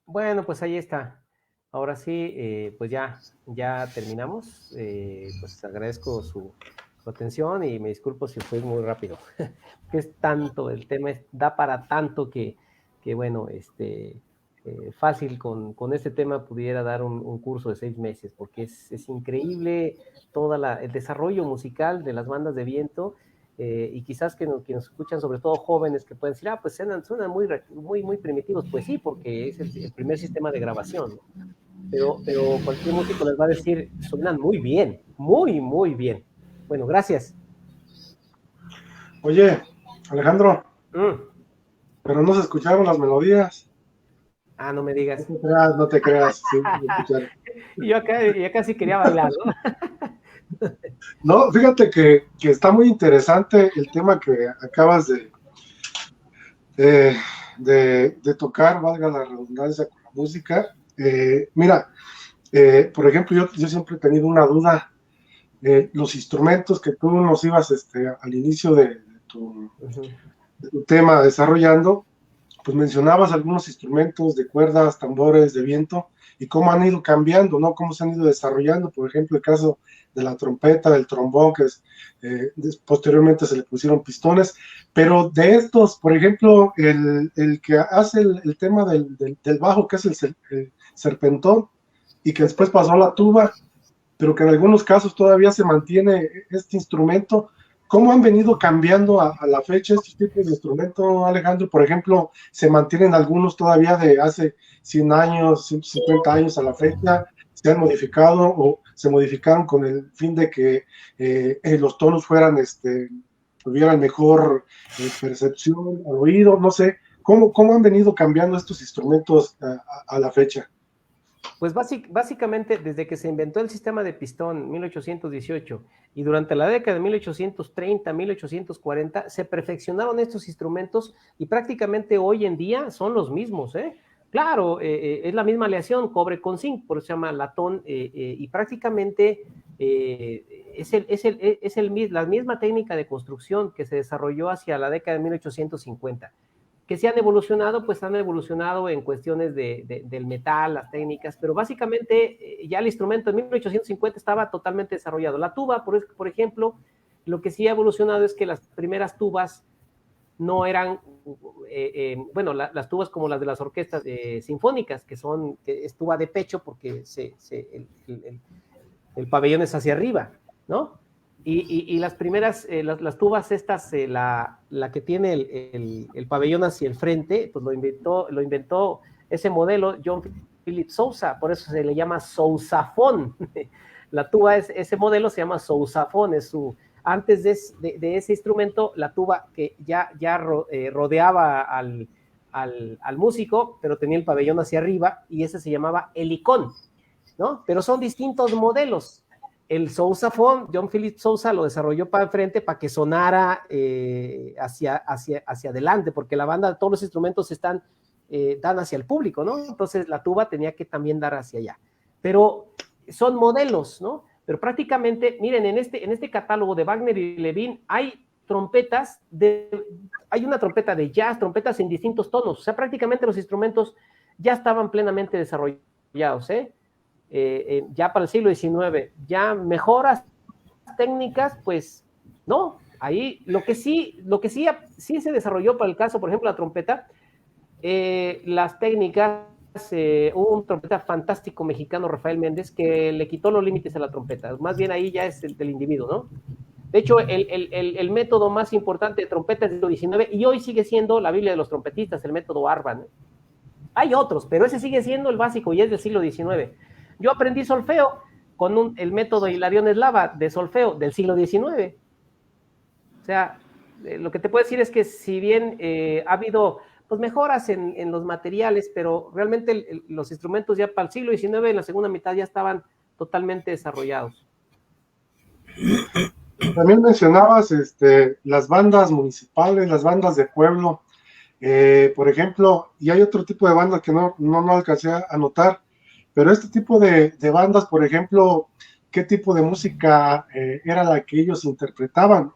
Bueno, pues ahí está. Ahora sí, pues ya terminamos. Pues agradezco su atención y me disculpo si fue muy rápido. Que es tanto, el tema da para tanto que bueno, fácil con este tema pudiera dar un curso de 6 meses, porque es increíble todo el desarrollo musical de las bandas de viento. Y quizás que nos escuchan, sobre todo jóvenes, que pueden decir, pues suenan muy primitivos. Pues sí, porque es el primer sistema de grabación, ¿no? Pero cualquier músico les va a decir, suenan muy bien, muy bien. Bueno, gracias. Oye, Alejandro, pero no se escucharon las melodías. Ah, no me digas. No te creas, sí, Yo acá sí quería bailar, ¿no? No, fíjate que está muy interesante el tema que acabas de tocar, valga la redundancia, con la música. Mira, por ejemplo, yo siempre he tenido una duda. Los instrumentos que tú nos ibas al inicio de tu tema desarrollando, pues mencionabas algunos instrumentos de cuerdas, tambores, de viento, y cómo han ido cambiando, ¿no? Cómo se han ido desarrollando. Por ejemplo, el caso de la trompeta, del trombón, que posteriormente se le pusieron pistones. Pero de estos, por ejemplo, el que hace el tema del bajo, que es el serpentón, y que después pasó a la tuba, pero que en algunos casos todavía se mantiene este instrumento. ¿Cómo han venido cambiando a la fecha estos tipos de instrumentos, Alejandro? Por ejemplo, ¿se mantienen algunos todavía de hace 100 años, 150 años a la fecha? ¿Se han modificado o se modificaron con el fin de que los tonos tuvieran mejor percepción al oído? No sé, ¿cómo han venido cambiando estos instrumentos a la fecha? Pues básicamente desde que se inventó el sistema de pistón en 1818 y durante la década de 1830, 1840, se perfeccionaron estos instrumentos y prácticamente hoy en día son los mismos, ¿eh? Claro, es la misma aleación, cobre con zinc, por eso se llama latón, y prácticamente la misma técnica de construcción que se desarrolló hacia la década de 1850. Que se han evolucionado, pues han evolucionado en cuestiones del metal, las técnicas, pero básicamente ya el instrumento en 1850 estaba totalmente desarrollado. La tuba, por ejemplo, lo que sí ha evolucionado es que las primeras tubas no eran, las tubas como las de las orquestas sinfónicas, que es tuba de pecho porque el pabellón es hacia arriba, ¿no? Y las primeras, las tubas estas, la que tiene el pabellón hacia el frente, pues lo inventó ese modelo John Philip Sousa, por eso se le llama sousafón. La tuba, ese modelo se llama sousafón, antes de ese instrumento, la tuba que ya rodeaba al músico, pero tenía el pabellón hacia arriba, y ese se llamaba helicón, ¿no? Pero son distintos modelos. El sousafón, John Philip Sousa lo desarrolló para enfrente para que sonara hacia adelante, porque la banda, todos los instrumentos dan hacia el público, ¿no? Entonces la tuba tenía que también dar hacia allá. Pero son modelos, ¿no? Pero prácticamente, miren, en este catálogo de Wagner y Levin hay trompetas, hay una trompeta de jazz, trompetas en distintos tonos, o sea, prácticamente los instrumentos ya estaban plenamente desarrollados, ya para el siglo XIX, ya mejoras técnicas, pues no, ahí lo que sí se desarrolló para el caso, por ejemplo, la trompeta, las técnicas, hubo un trompeta fantástico mexicano, Rafael Méndez, que le quitó los límites a la trompeta, más bien ahí ya es el del individuo, ¿no? De hecho, el método más importante de trompeta es del siglo XIX y hoy sigue siendo la Biblia de los trompetistas, el método Arban. Hay otros, pero ese sigue siendo el básico y es del siglo XIX. Yo aprendí solfeo con el método Hilarión Eslava de solfeo del siglo XIX. O sea, lo que te puedo decir es que si bien ha habido pues, mejoras en los materiales, pero realmente los instrumentos ya para el siglo XIX, en la segunda mitad, ya estaban totalmente desarrollados. También mencionabas las bandas municipales, las bandas de pueblo, por ejemplo, y hay otro tipo de bandas que no alcancé a notar, pero este tipo de bandas, por ejemplo, ¿qué tipo de música era la que ellos interpretaban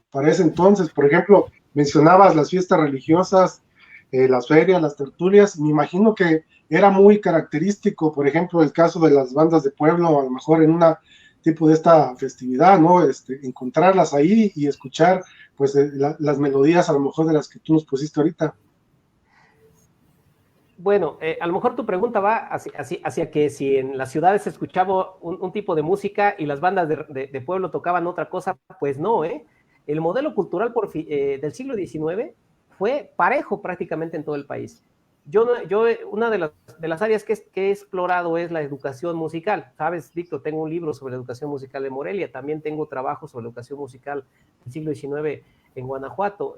para ese entonces? Por ejemplo, mencionabas las fiestas religiosas, las ferias, las tertulias, me imagino que era muy característico, por ejemplo, el caso de las bandas de pueblo, a lo mejor en una tipo de esta festividad, ¿no? Encontrarlas ahí y escuchar, pues, las melodías a lo mejor de las que tú nos pusiste ahorita. Bueno, a lo mejor tu pregunta va hacia que si en las ciudades se escuchaba un tipo de música y las bandas de pueblo tocaban otra cosa, pues no, El modelo cultural del siglo XIX fue parejo prácticamente en todo el país. Una de las áreas que he explorado es la educación musical. Sabes, Víctor, tengo un libro sobre la educación musical de Morelia, también tengo trabajo sobre la educación musical del siglo XIX en Guanajuato,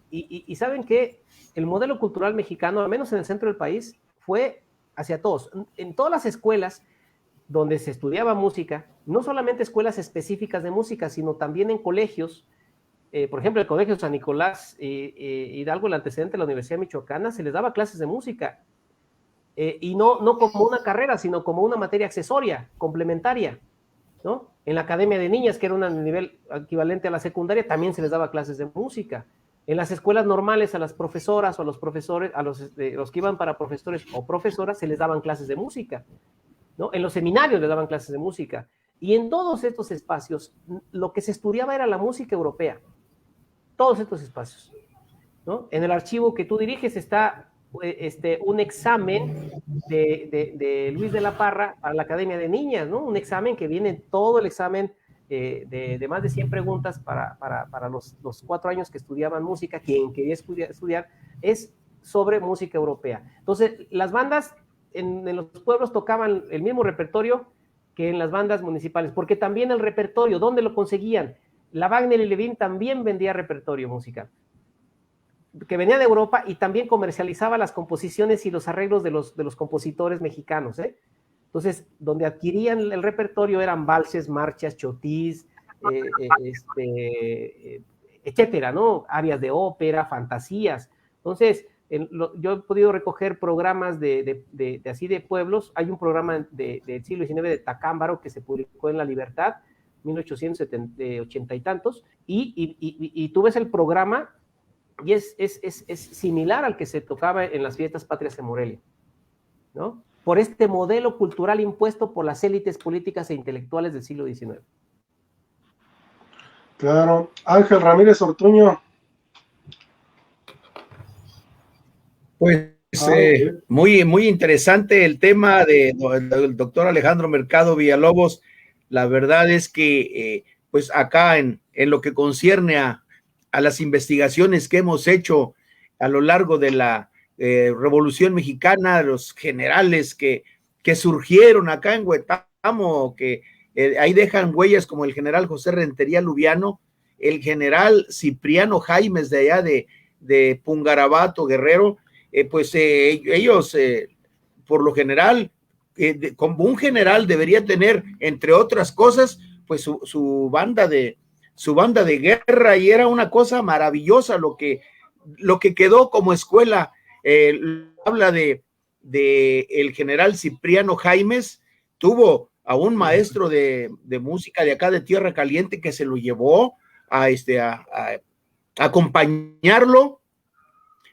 y saben que el modelo cultural mexicano, al menos en el centro del país, fue hacia todos. En todas las escuelas donde se estudiaba música, no solamente escuelas específicas de música, sino también en colegios, por ejemplo, el Colegio San Nicolás Hidalgo, el antecedente de la Universidad Michoacana, se les daba clases de música, y no como una carrera, sino como una materia accesoria, complementaria, ¿no? En la Academia de Niñas, que era un nivel equivalente a la secundaria, también se les daba clases de música. En las escuelas normales, a las profesoras o a los profesores, a los que iban para profesores o profesoras, se les daban clases de música, ¿no? En los seminarios les daban clases de música. Y en todos estos espacios, lo que se estudiaba era la música europea. Todos estos espacios, ¿no? En el archivo que tú diriges está un examen de Luis de la Parra para la Academia de Niñas, ¿no? Un examen que viene todo el examen de más de 100 preguntas para los 4 años que estudiaban música. Quien quería estudiar es sobre música europea. Entonces, las bandas en los pueblos tocaban el mismo repertorio que en las bandas municipales, porque también el repertorio, ¿dónde lo conseguían? La Wagner y Levin también vendía repertorio musical, que venía de Europa y también comercializaba las composiciones y los arreglos de los compositores mexicanos, Entonces, donde adquirían el repertorio eran valses, marchas, chotís, etcétera, ¿no? Arias de ópera, fantasías. Entonces, yo he podido recoger programas así de pueblos. Hay un programa del siglo XIX de Tacámbaro que se publicó en La Libertad, 1880 y tantos, y tú ves el programa y es similar al que se tocaba en las fiestas patrias en Morelia, ¿no? Por este modelo cultural impuesto por las élites políticas e intelectuales del siglo XIX. Claro. Ángel Ramírez Ortuño. Pues muy, muy interesante el tema del doctor Alejandro Mercado Villalobos. La verdad es que pues acá en lo que concierne a las investigaciones que hemos hecho a lo largo de la Revolución Mexicana, los generales que surgieron acá en Huetamo, que ahí dejan huellas como el general José Rentería Lubiano, el general Cipriano Jaimes de allá de Pungarabato, Guerrero, ellos por lo general, como un general debería tener, entre otras cosas, pues su banda de guerra, y era una cosa maravillosa lo que quedó como escuela. Habla de el general Cipriano Jaimes, tuvo a un maestro de música de acá de Tierra Caliente que se lo llevó a acompañarlo,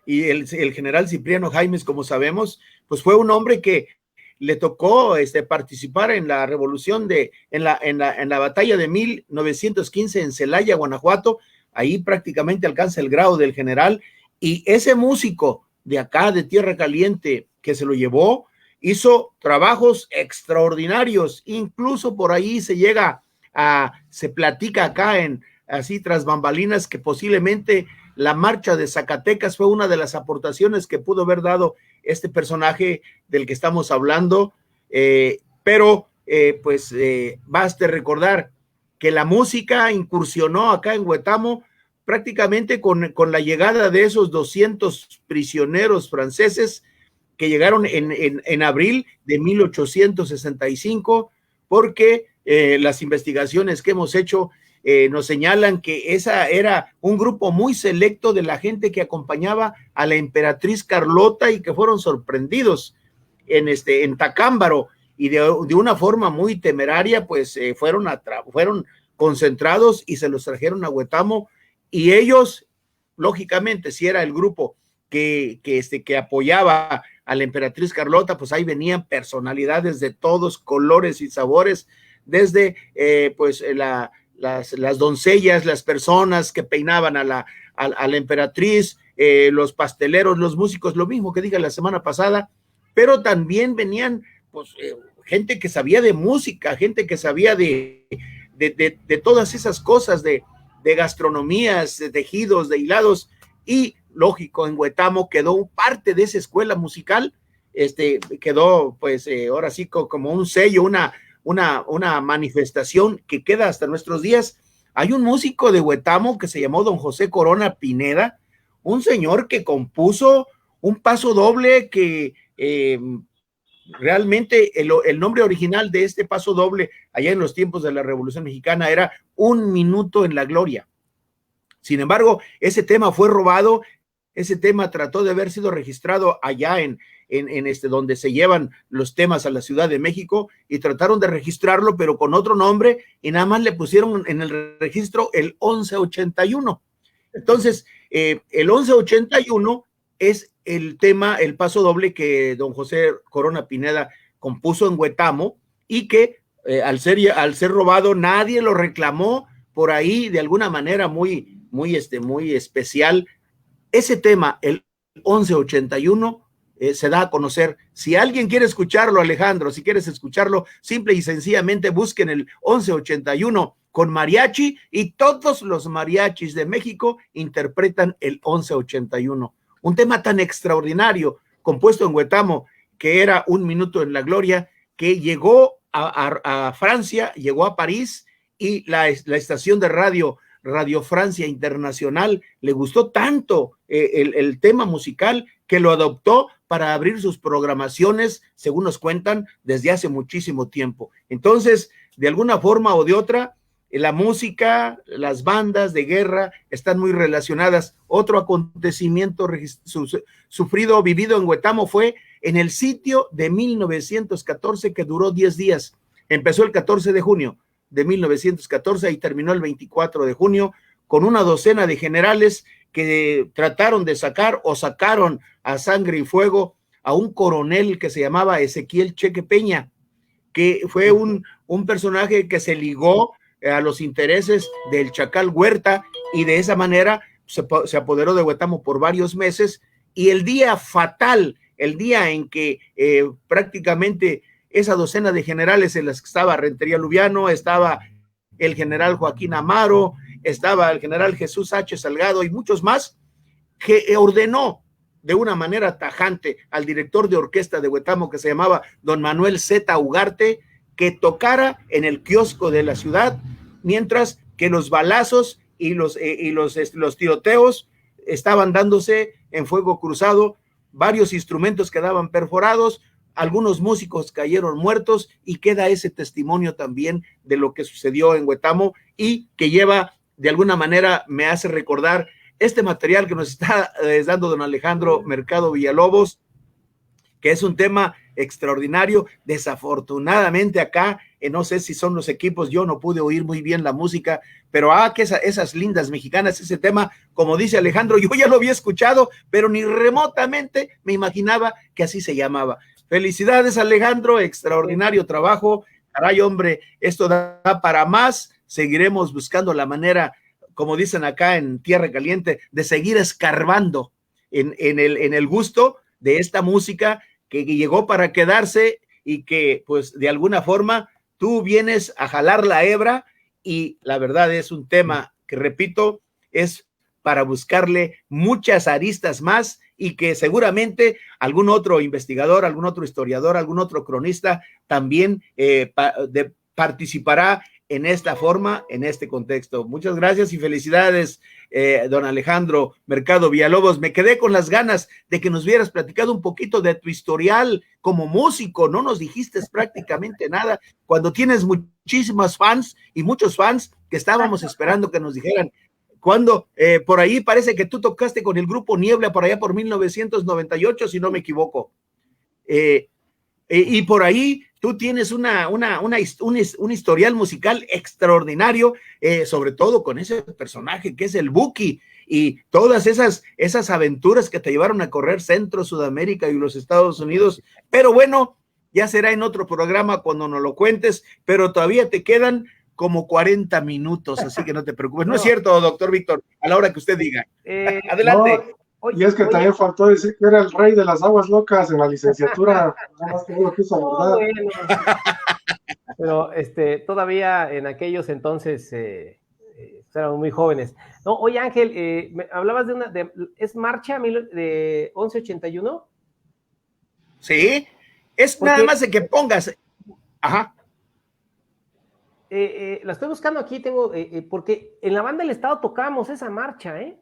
y el general Cipriano Jaimes, como sabemos, pues fue un hombre que le tocó participar en la revolución en la batalla de 1915 en Celaya, Guanajuato. Ahí prácticamente alcanza el grado del general, y ese músico de acá de Tierra Caliente que se lo llevó hizo trabajos extraordinarios. Incluso por ahí se platica acá así tras bambalinas que posiblemente la marcha de Zacatecas fue una de las aportaciones que pudo haber dado este personaje del que estamos hablando, baste recordar que la música incursionó acá en Huetamo prácticamente con la llegada de esos 200 prisioneros franceses que llegaron en abril de 1865, porque las investigaciones que hemos hecho nos señalan que esa era un grupo muy selecto de la gente que acompañaba a la emperatriz Carlota y que fueron sorprendidos en Tacámbaro, y de una forma muy temeraria, pues fueron concentrados y se los trajeron a Huetamo, y ellos, lógicamente, si era el grupo que apoyaba a la emperatriz Carlota, pues ahí venían personalidades de todos colores y sabores, desde las doncellas, las personas que peinaban a la emperatriz, los pasteleros, los músicos, lo mismo que dije la semana pasada, pero también venían pues gente que sabía de música, gente que sabía de todas esas cosas, de gastronomías, de tejidos, de hilados, y lógico, en Huetamo quedó parte de esa escuela musical, quedó pues ahora sí como un sello, una manifestación que queda hasta nuestros días. Hay un músico de Huetamo que se llamó don José Corona Pineda, un señor que compuso un paso doble que realmente el nombre original de este paso doble allá en los tiempos de la Revolución Mexicana era Un Minuto en la Gloria. Sin embargo, ese tema fue robado. Ese tema trató de haber sido registrado allá en donde se llevan los temas a la Ciudad de México, y trataron de registrarlo, pero con otro nombre, y nada más le pusieron en el registro el 1181. Entonces, el 1181 es el tema, el paso doble que don José Corona Pineda compuso en Huetamo, y que al ser robado nadie lo reclamó. Por ahí, de alguna manera muy especial, ese tema, el 1181, se da a conocer. Si alguien quiere escucharlo, Alejandro, si quieres escucharlo, simple y sencillamente busquen el 1181 con mariachi, y todos los mariachis de México interpretan el 1181. Un tema tan extraordinario, compuesto en Huetamo, que era Un Minuto en la Gloria, que llegó a Francia, llegó a París, y la estación de Radio Francia Internacional le gustó tanto el tema musical que lo adoptó para abrir sus programaciones, según nos cuentan, desde hace muchísimo tiempo. Entonces, de alguna forma o de otra, la música, las bandas de guerra están muy relacionadas. Otro acontecimiento sufrido, vivido en Huetamo fue en el sitio de 1914 que duró 10 días. Empezó el 14 de junio de 1914 y terminó el 24 de junio con una docena de generales que trataron de sacar o sacaron a sangre y fuego a un coronel que se llamaba Ezequiel Cheque Peña, que fue un personaje que se ligó a los intereses del Chacal Huerta y de esa manera se apoderó de Huetamo por varios meses. Y el día fatal, el día en que prácticamente esa docena de generales en las que estaba Rentería Lubiano, estaba el general Joaquín Amaro, estaba el general Jesús H. Salgado y muchos más, que ordenó de una manera tajante al director de orquesta de Huetamo, que se llamaba don Manuel Z. Ugarte, que tocara en el kiosco de la ciudad, mientras que los balazos y los tiroteos estaban dándose en fuego cruzado, varios instrumentos quedaban perforados, algunos músicos cayeron muertos, y queda ese testimonio también de lo que sucedió en Huetamo, y que lleva, de alguna manera, me hace recordar este material que nos está dando don Alejandro Mercado Villalobos, que es un tema extraordinario. Desafortunadamente acá, no sé si son los equipos, yo no pude oír muy bien la música, pero que esas lindas mexicanas, ese tema, como dice Alejandro, yo ya lo había escuchado, pero ni remotamente me imaginaba que así se llamaba. Felicidades, Alejandro, extraordinario trabajo. Caray, hombre, esto da para más. Seguiremos buscando la manera, como dicen acá en Tierra Caliente, de seguir escarbando en el gusto de esta música que llegó para quedarse, y que pues de alguna forma tú vienes a jalar la hebra, y la verdad es un tema que, repito, es para buscarle muchas aristas más, y que seguramente algún otro investigador, algún otro historiador, algún otro cronista también participará en esta forma, en este contexto. Muchas gracias y felicidades, don Alejandro Mercado Villalobos. Me quedé con las ganas de que nos hubieras platicado un poquito de tu historial como músico. No nos dijiste prácticamente nada, cuando tienes muchísimas fans y muchos fans que estábamos esperando que nos dijeran cuando por ahí parece que tú tocaste con el grupo Niebla por allá por 1998, si no me equivoco. Y por ahí tú tienes un historial musical extraordinario, sobre todo con ese personaje que es el Buki, y todas esas aventuras que te llevaron a correr Centro, Sudamérica y los Estados Unidos. Pero bueno, ya será en otro programa cuando nos lo cuentes, pero todavía te quedan como 40 minutos, así que no te preocupes. No es cierto, doctor Víctor, a la hora que usted diga. Adelante. No, y es que también faltó decir que era el rey de las aguas locas en la licenciatura. Nada más que no lo quiso abordar. Bueno. Pero todavía en aquellos entonces éramos muy jóvenes. No, oye, Ángel, me hablabas ¿es Marcha de 1181? Sí, es porque, nada más de que pongas. Ajá. La estoy buscando aquí, porque en la banda del Estado tocábamos esa marcha, ¿eh?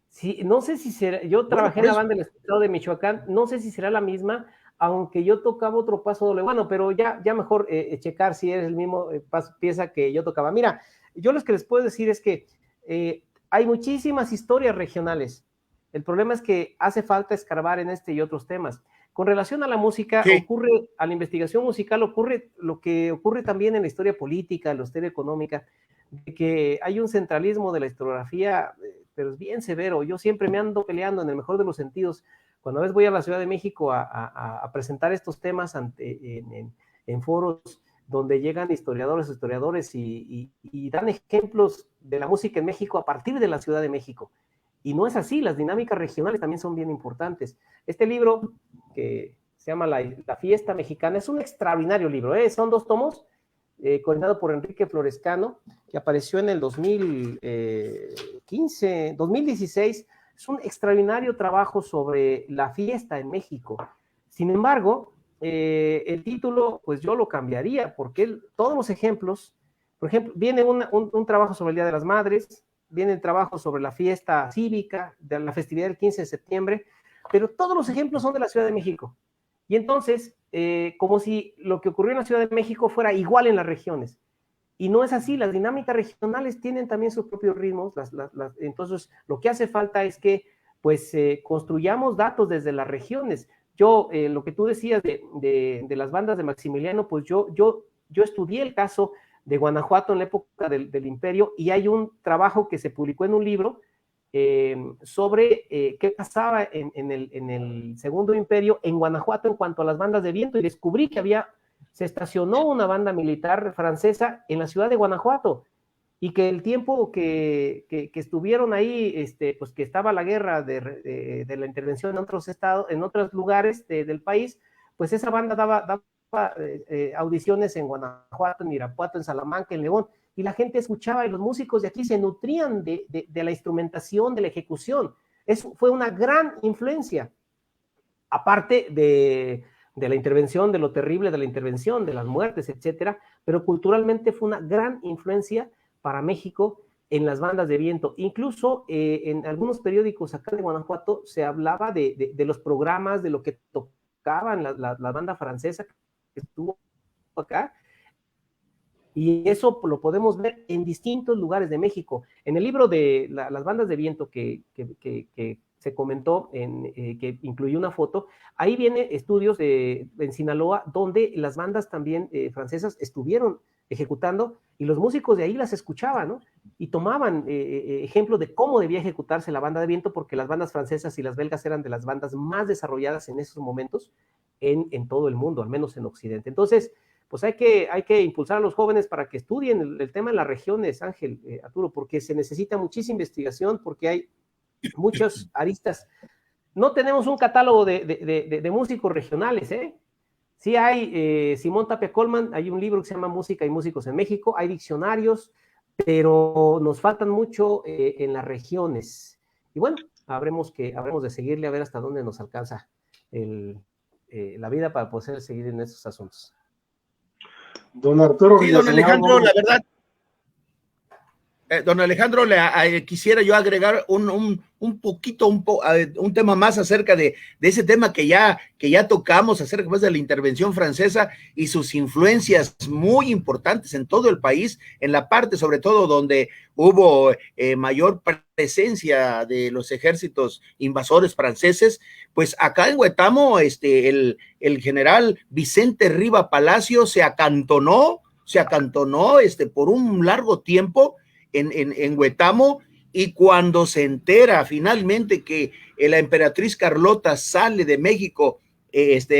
Sí, no sé si será, yo trabajé en la banda del Estado de Michoacán, no sé si será la misma, aunque yo tocaba otro paso doble. Bueno, pero ya mejor checar si es el mismo pieza que yo tocaba. Mira, yo lo que les puedo decir es que hay muchísimas historias regionales. El problema es que hace falta escarbar en este y otros temas. Con relación a la música, sí, a la investigación musical ocurre lo que ocurre también en la historia política, en la historia económica, de que hay un centralismo de la historiografía, pero es bien severo. Yo siempre me ando peleando, en el mejor de los sentidos, cuando a veces voy a la Ciudad de México a presentar estos temas en foros donde llegan historiadores y dan ejemplos de la música en México a partir de la Ciudad de México. Y no es así, las dinámicas regionales también son bien importantes. Este libro, que se llama La Fiesta Mexicana, es un extraordinario libro, son 2 tomos, coordinado por Enrique Florescano, que apareció en el 2016. Es un extraordinario trabajo sobre la fiesta en México. Sin embargo, el título, pues yo lo cambiaría, porque todos los ejemplos, por ejemplo, viene un trabajo sobre el Día de las Madres, viene el trabajo sobre la fiesta cívica, de la festividad del 15 de septiembre, pero todos los ejemplos son de la Ciudad de México. Y entonces, como si lo que ocurrió en la Ciudad de México fuera igual en las regiones. y no es así, las dinámicas regionales tienen también sus propios ritmos, entonces lo que hace falta es que pues construyamos datos desde las regiones. Yo, lo que tú decías de las bandas de Maximiliano, pues yo estudié el caso de Guanajuato en la época del Imperio, y hay un trabajo que se publicó en un libro sobre qué pasaba en el Segundo Imperio en Guanajuato en cuanto a las bandas de viento, y descubrí que se estacionó una banda militar francesa en la ciudad de Guanajuato, y que el tiempo que estuvieron ahí, pues que estaba la guerra de la intervención en otros estados, en otros lugares del país, pues esa banda daba audiciones en Guanajuato, en Irapuato, en Salamanca, en León, y la gente escuchaba, y los músicos de aquí se nutrían de la instrumentación, de la ejecución. Eso fue una gran influencia, aparte de la intervención, de lo terrible de la intervención, de las muertes, etcétera, pero culturalmente fue una gran influencia para México en las bandas de viento. Incluso en algunos periódicos acá de Guanajuato se hablaba de los programas, de lo que tocaban la banda francesa que estuvo acá, y eso lo podemos ver en distintos lugares de México. En el libro de las bandas de viento que se comentó, que incluyó una foto, ahí viene estudios en Sinaloa, donde las bandas también francesas estuvieron ejecutando, y los músicos de ahí las escuchaban, ¿no? Y tomaban ejemplo de cómo debía ejecutarse la banda de viento, porque las bandas francesas y las belgas eran de las bandas más desarrolladas en esos momentos en todo el mundo, al menos en Occidente. Entonces, pues hay que impulsar a los jóvenes para que estudien el tema en las regiones, Ángel, Arturo, porque se necesita muchísima investigación, porque hay muchas aristas. No tenemos un catálogo de músicos regionales, ¿eh? Sí hay, Simón Tapia Colman, hay un libro que se llama Música y Músicos en México, hay diccionarios, pero nos faltan mucho en las regiones. Y bueno, habremos de seguirle a ver hasta dónde nos alcanza la vida para poder seguir en estos asuntos. Don Arturo Sí, Villaseñor, don Alejandro, la verdad, don Alejandro, quisiera yo agregar un tema más acerca de ese tema que ya tocamos, acerca más de la intervención francesa y sus influencias muy importantes en todo el país, en la parte sobre todo donde hubo mayor presencia de los ejércitos invasores franceses. Pues acá en Huetamo, el general Vicente Riva Palacio se acantonó por un largo tiempo en Huetamo, y cuando se entera finalmente que la emperatriz Carlota sale de México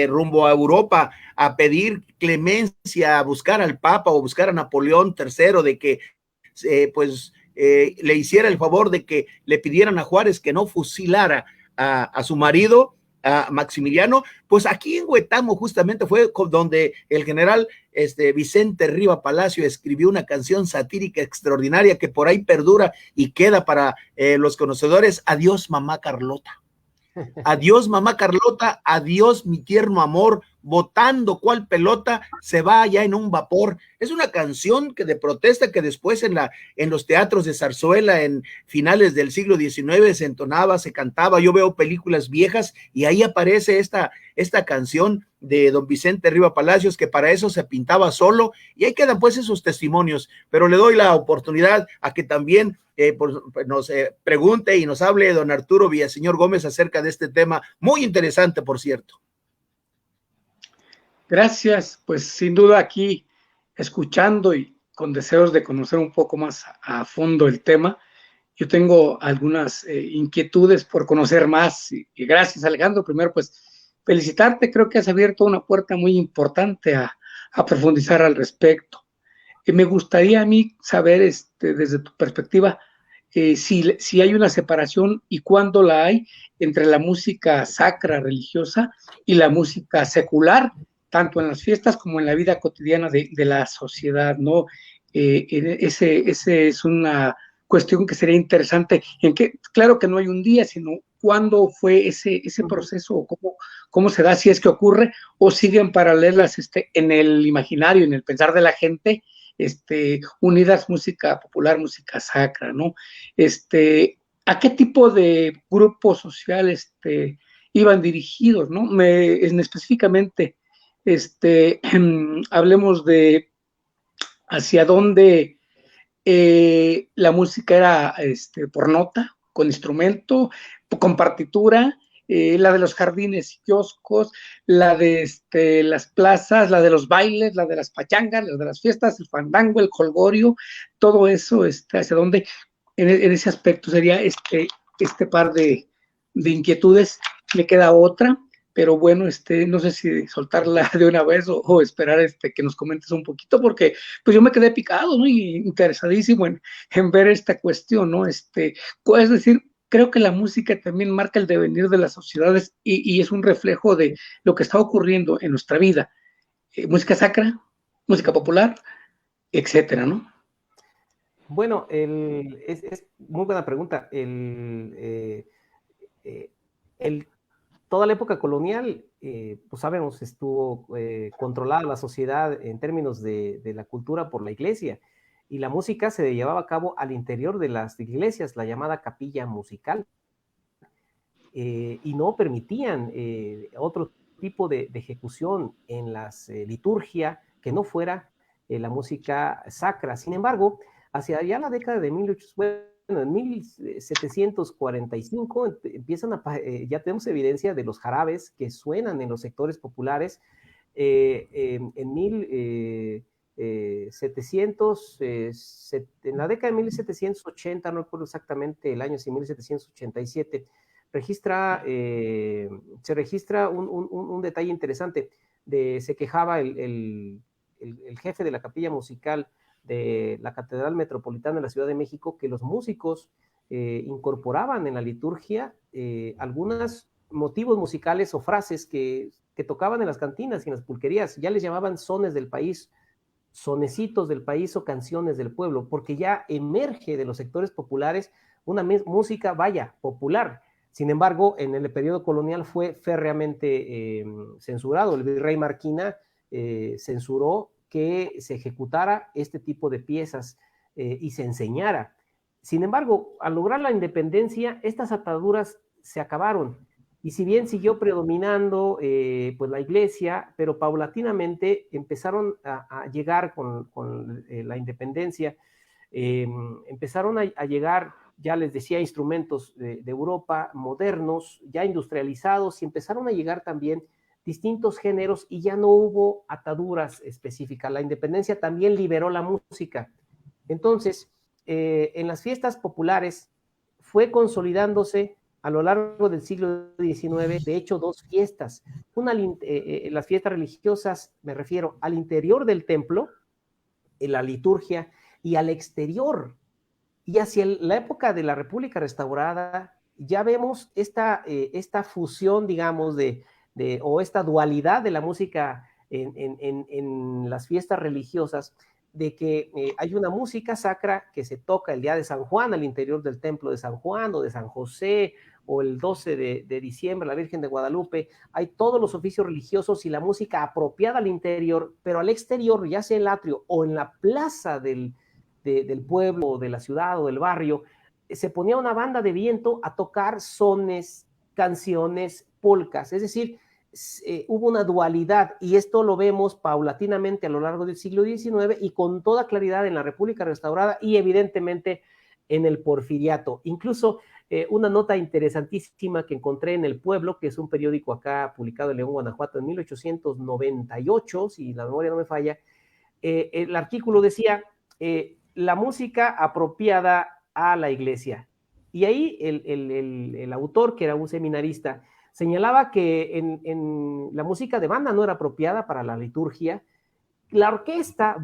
rumbo a Europa a pedir clemencia, a buscar al Papa o buscar a Napoleón III de que le hiciera el favor de que le pidieran a Juárez que no fusilara a su marido, a Maximiliano, pues aquí en Huetamo justamente fue donde el general Vicente Riva Palacio escribió una canción satírica extraordinaria que por ahí perdura y queda para los conocedores: adiós mamá Carlota, adiós mamá Carlota, adiós mi tierno amor, botando cual pelota se va allá en un vapor. Es una canción de protesta que después en los teatros de zarzuela en finales del siglo XIX se entonaba, se cantaba. Yo veo películas viejas y ahí aparece esta canción de don Vicente Riva Palacios, que para eso se pintaba solo, y ahí quedan pues esos testimonios. Pero le doy la oportunidad a que también nos pregunte y nos hable don Arturo Villaseñor Gómez acerca de este tema muy interesante, por cierto. Gracias, pues sin duda aquí escuchando y con deseos de conocer un poco más a fondo el tema. Yo tengo algunas inquietudes por conocer más, y gracias, Alejandro. Primero, pues felicitarte, creo que has abierto una puerta muy importante a profundizar al respecto. Me gustaría a mí saber, desde tu perspectiva, si hay una separación y cuándo la hay entre la música sacra religiosa y la música secular, tanto en las fiestas como en la vida cotidiana de la sociedad, ¿no? Ese es una cuestión que sería interesante, en que, claro que no hay un día, sino cuándo fue ese proceso, o cómo se da, si es que ocurre, o siguen paralelas en el imaginario, en el pensar de la gente, unidas música popular, música sacra, ¿no? ¿A qué tipo de grupos sociales iban dirigidos, ¿no? Específicamente, hablemos de hacia donde la música era por nota, con instrumento, con partitura, la de los jardines y kioscos, la de las plazas, la de los bailes, la de las pachangas, la de las fiestas, el fandango, el jolgorio, todo eso, hacia donde en ese aspecto sería este par de inquietudes. Me queda otra, pero bueno, no sé si soltarla de una vez o esperar que nos comentes un poquito, porque pues yo me quedé picado, ¿no? Y interesadísimo en ver esta cuestión, ¿no? Es decir, creo que la música también marca el devenir de las sociedades y es un reflejo de lo que está ocurriendo en nuestra vida. Música sacra, música popular, etcétera, ¿no? Bueno, es muy buena pregunta. Toda la época colonial, pues sabemos, estuvo controlada la sociedad en términos de la cultura por la iglesia, y la música se llevaba a cabo al interior de las iglesias, la llamada capilla musical, y no permitían otro tipo de ejecución en las liturgia que no fuera la música sacra. Sin embargo, hacia allá la década de 1800, bueno, en 1745 empiezan ya tenemos evidencia de los jarabes que suenan en los sectores populares. En 1700, en la década de 1780, no recuerdo exactamente el año, si 1787, se registra un detalle interesante. Se quejaba el jefe de la capilla musical de la Catedral Metropolitana de la Ciudad de México, que los músicos incorporaban en la liturgia algunos motivos musicales o frases que tocaban en las cantinas y en las pulquerías. Ya les llamaban sones del país, sonecitos del país o canciones del pueblo, porque ya emerge de los sectores populares una música, vaya, popular. Sin embargo, en el periodo colonial fue férreamente censurado. El virrey Marquina censuró que se ejecutara este tipo de piezas y se enseñara. Sin embargo, al lograr la independencia, estas ataduras se acabaron. Y si bien siguió predominando pues la iglesia, pero paulatinamente empezaron a llegar con la independencia, empezaron a llegar, ya les decía, instrumentos de Europa modernos, ya industrializados, y empezaron a llegar también distintos géneros y ya no hubo ataduras específicas. La independencia también liberó la música. Entonces, en las fiestas populares fue consolidándose a lo largo del siglo XIX, de hecho, dos fiestas. Las fiestas religiosas, me refiero al interior del templo, en la liturgia, y al exterior. Y hacia la época de la República Restaurada, ya vemos esta fusión, digamos, o esta dualidad de la música en las fiestas religiosas, de que hay una música sacra que se toca el día de San Juan al interior del templo de San Juan o de San José, o el 12 de diciembre, la Virgen de Guadalupe. Hay todos los oficios religiosos y la música apropiada al interior, pero al exterior, ya sea en el atrio o en la plaza del pueblo, o de la ciudad o del barrio, se ponía una banda de viento a tocar sones, canciones, polcas. Es decir, hubo una dualidad, y esto lo vemos paulatinamente a lo largo del siglo XIX y con toda claridad en la República Restaurada y evidentemente en el Porfiriato. Incluso una nota interesantísima que encontré en El Pueblo, que es un periódico acá publicado en León, Guanajuato, en 1898, si la memoria no me falla. El artículo decía la música apropiada a la iglesia. Y ahí el autor, que era un seminarista, señalaba que en la música de banda no era apropiada para la liturgia. La orquesta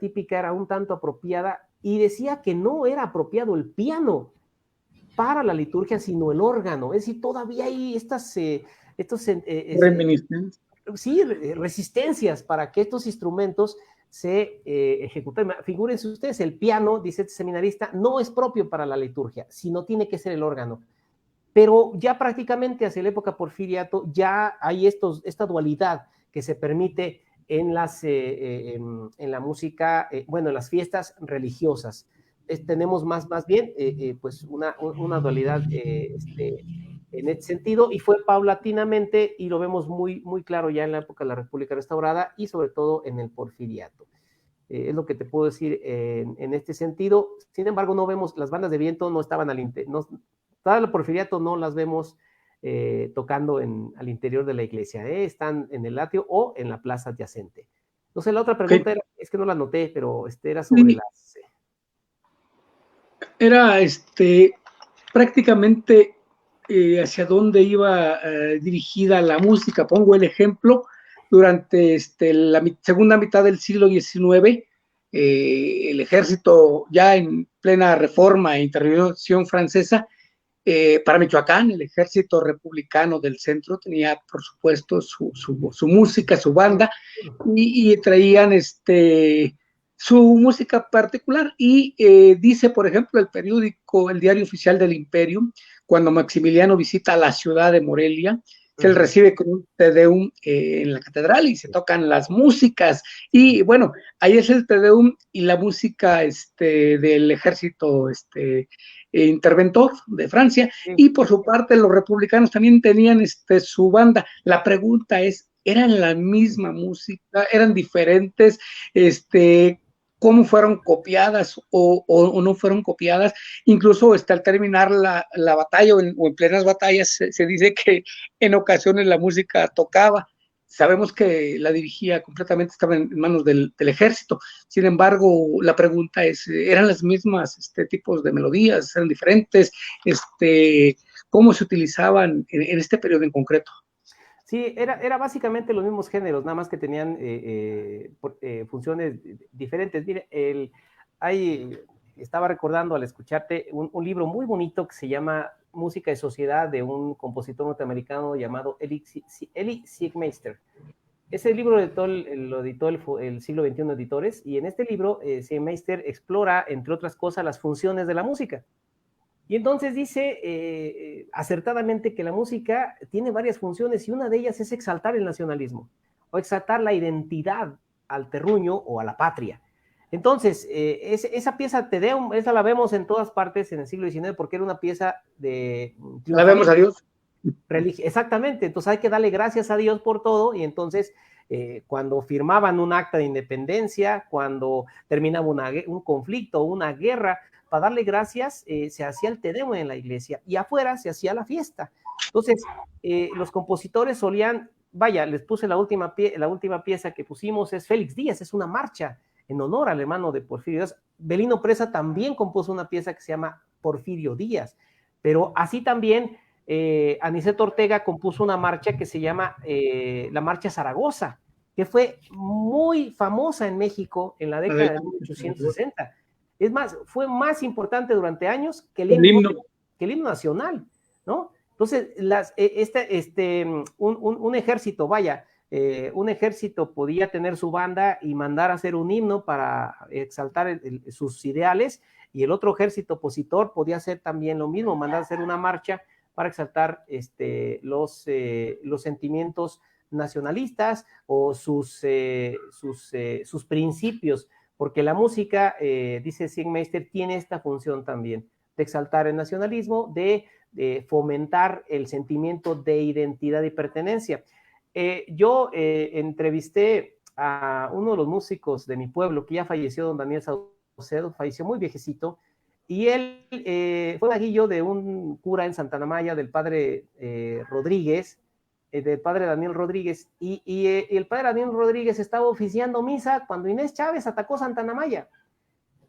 típica era un tanto apropiada, y decía que no era apropiado el piano para la liturgia, sino el órgano. Es decir, todavía hay resistencias para que estos instrumentos se ejecutan. Figúrense ustedes, el piano, dice este seminarista, no es propio para la liturgia, sino tiene que ser el órgano. Pero ya prácticamente hacia la época Porfiriato ya hay esta dualidad que se permite en la música, en las fiestas religiosas. Tenemos más bien pues una dualidad en este sentido, y fue paulatinamente, y lo vemos muy, muy claro ya en la época de la República Restaurada y sobre todo en el Porfiriato. Es lo que te puedo decir en este sentido. Sin embargo, no vemos, las bandas de viento no estaban toda el Porfiriato no las vemos tocando al interior de la iglesia, están en el atrio o en la plaza adyacente. Entonces, la otra pregunta es que no la noté, pero era sobre las... Era prácticamente hacia dónde iba dirigida la música. Pongo el ejemplo, durante la segunda mitad del siglo XIX, el ejército, ya en plena reforma e intervención francesa, para Michoacán, el ejército republicano del centro tenía, por supuesto, su música, su banda, y traían su música particular. Y dice, por ejemplo, el periódico, el Diario Oficial del Imperio, cuando Maximiliano visita la ciudad de Morelia, se le recibe con un Te Deum en la catedral y se tocan las músicas. Y bueno, ahí es el Te Deum y la música del ejército interventor de Francia. Y por su parte, los republicanos también tenían su banda. La pregunta es, ¿eran la misma música? ¿Eran diferentes? ¿Cómo fueron copiadas o no fueron copiadas? Incluso al terminar la batalla o en plenas batallas se dice que en ocasiones la música tocaba. Sabemos que la dirigía completamente, estaba en manos del ejército. Sin embargo, la pregunta es, ¿eran las mismas tipos de melodías? ¿Eran diferentes? ¿Cómo se utilizaban en este periodo en concreto? Sí, era básicamente los mismos géneros, nada más que tenían funciones diferentes. Mire, estaba recordando al escucharte un libro muy bonito que se llama Música y Sociedad, de un compositor norteamericano llamado Eli Siegmeister. Ese libro lo editó el siglo XXI Editores, y en este libro Siegmeister explora, entre otras cosas, las funciones de la música. Y entonces dice acertadamente que la música tiene varias funciones, y una de ellas es exaltar el nacionalismo o exaltar la identidad al terruño o a la patria. Entonces, esa pieza Te Deum, esa la vemos en todas partes en el siglo XIX, porque era una pieza de... La vemos a Dios. Exactamente, entonces hay que darle gracias a Dios por todo, y entonces cuando firmaban un acta de independencia, cuando terminaba un conflicto, una guerra, para darle gracias se hacía el Te Deum en la iglesia, y afuera se hacía la fiesta. Entonces, los compositores solían, les puse la última pieza que pusimos, es Félix Díaz, es una marcha en honor al hermano de Porfirio Díaz. Belino Presa también compuso una pieza que se llama Porfirio Díaz, pero así también Aniceto Ortega compuso una marcha que se llama la Marcha Zaragoza, que fue muy famosa en México en la década de 1860. Es más, fue más importante durante años que el himno nacional, ¿no? Entonces, un ejército, un ejército podía tener su banda y mandar a hacer un himno para exaltar sus ideales, y el otro ejército opositor podía hacer también lo mismo, mandar a hacer una marcha para exaltar los sentimientos nacionalistas o sus principios, porque la música, dice Siegmeister, tiene esta función también, de exaltar el nacionalismo, de fomentar el sentimiento de identidad y pertenencia. Yo entrevisté a uno de los músicos de mi pueblo, que ya falleció, don Daniel Saucedo, falleció muy viejecito, y él fue aguillo de un cura en Santana Maya, del padre Rodríguez, del padre Daniel Rodríguez, y el padre Daniel Rodríguez estaba oficiando misa cuando Inés Chávez atacó Santana Maya.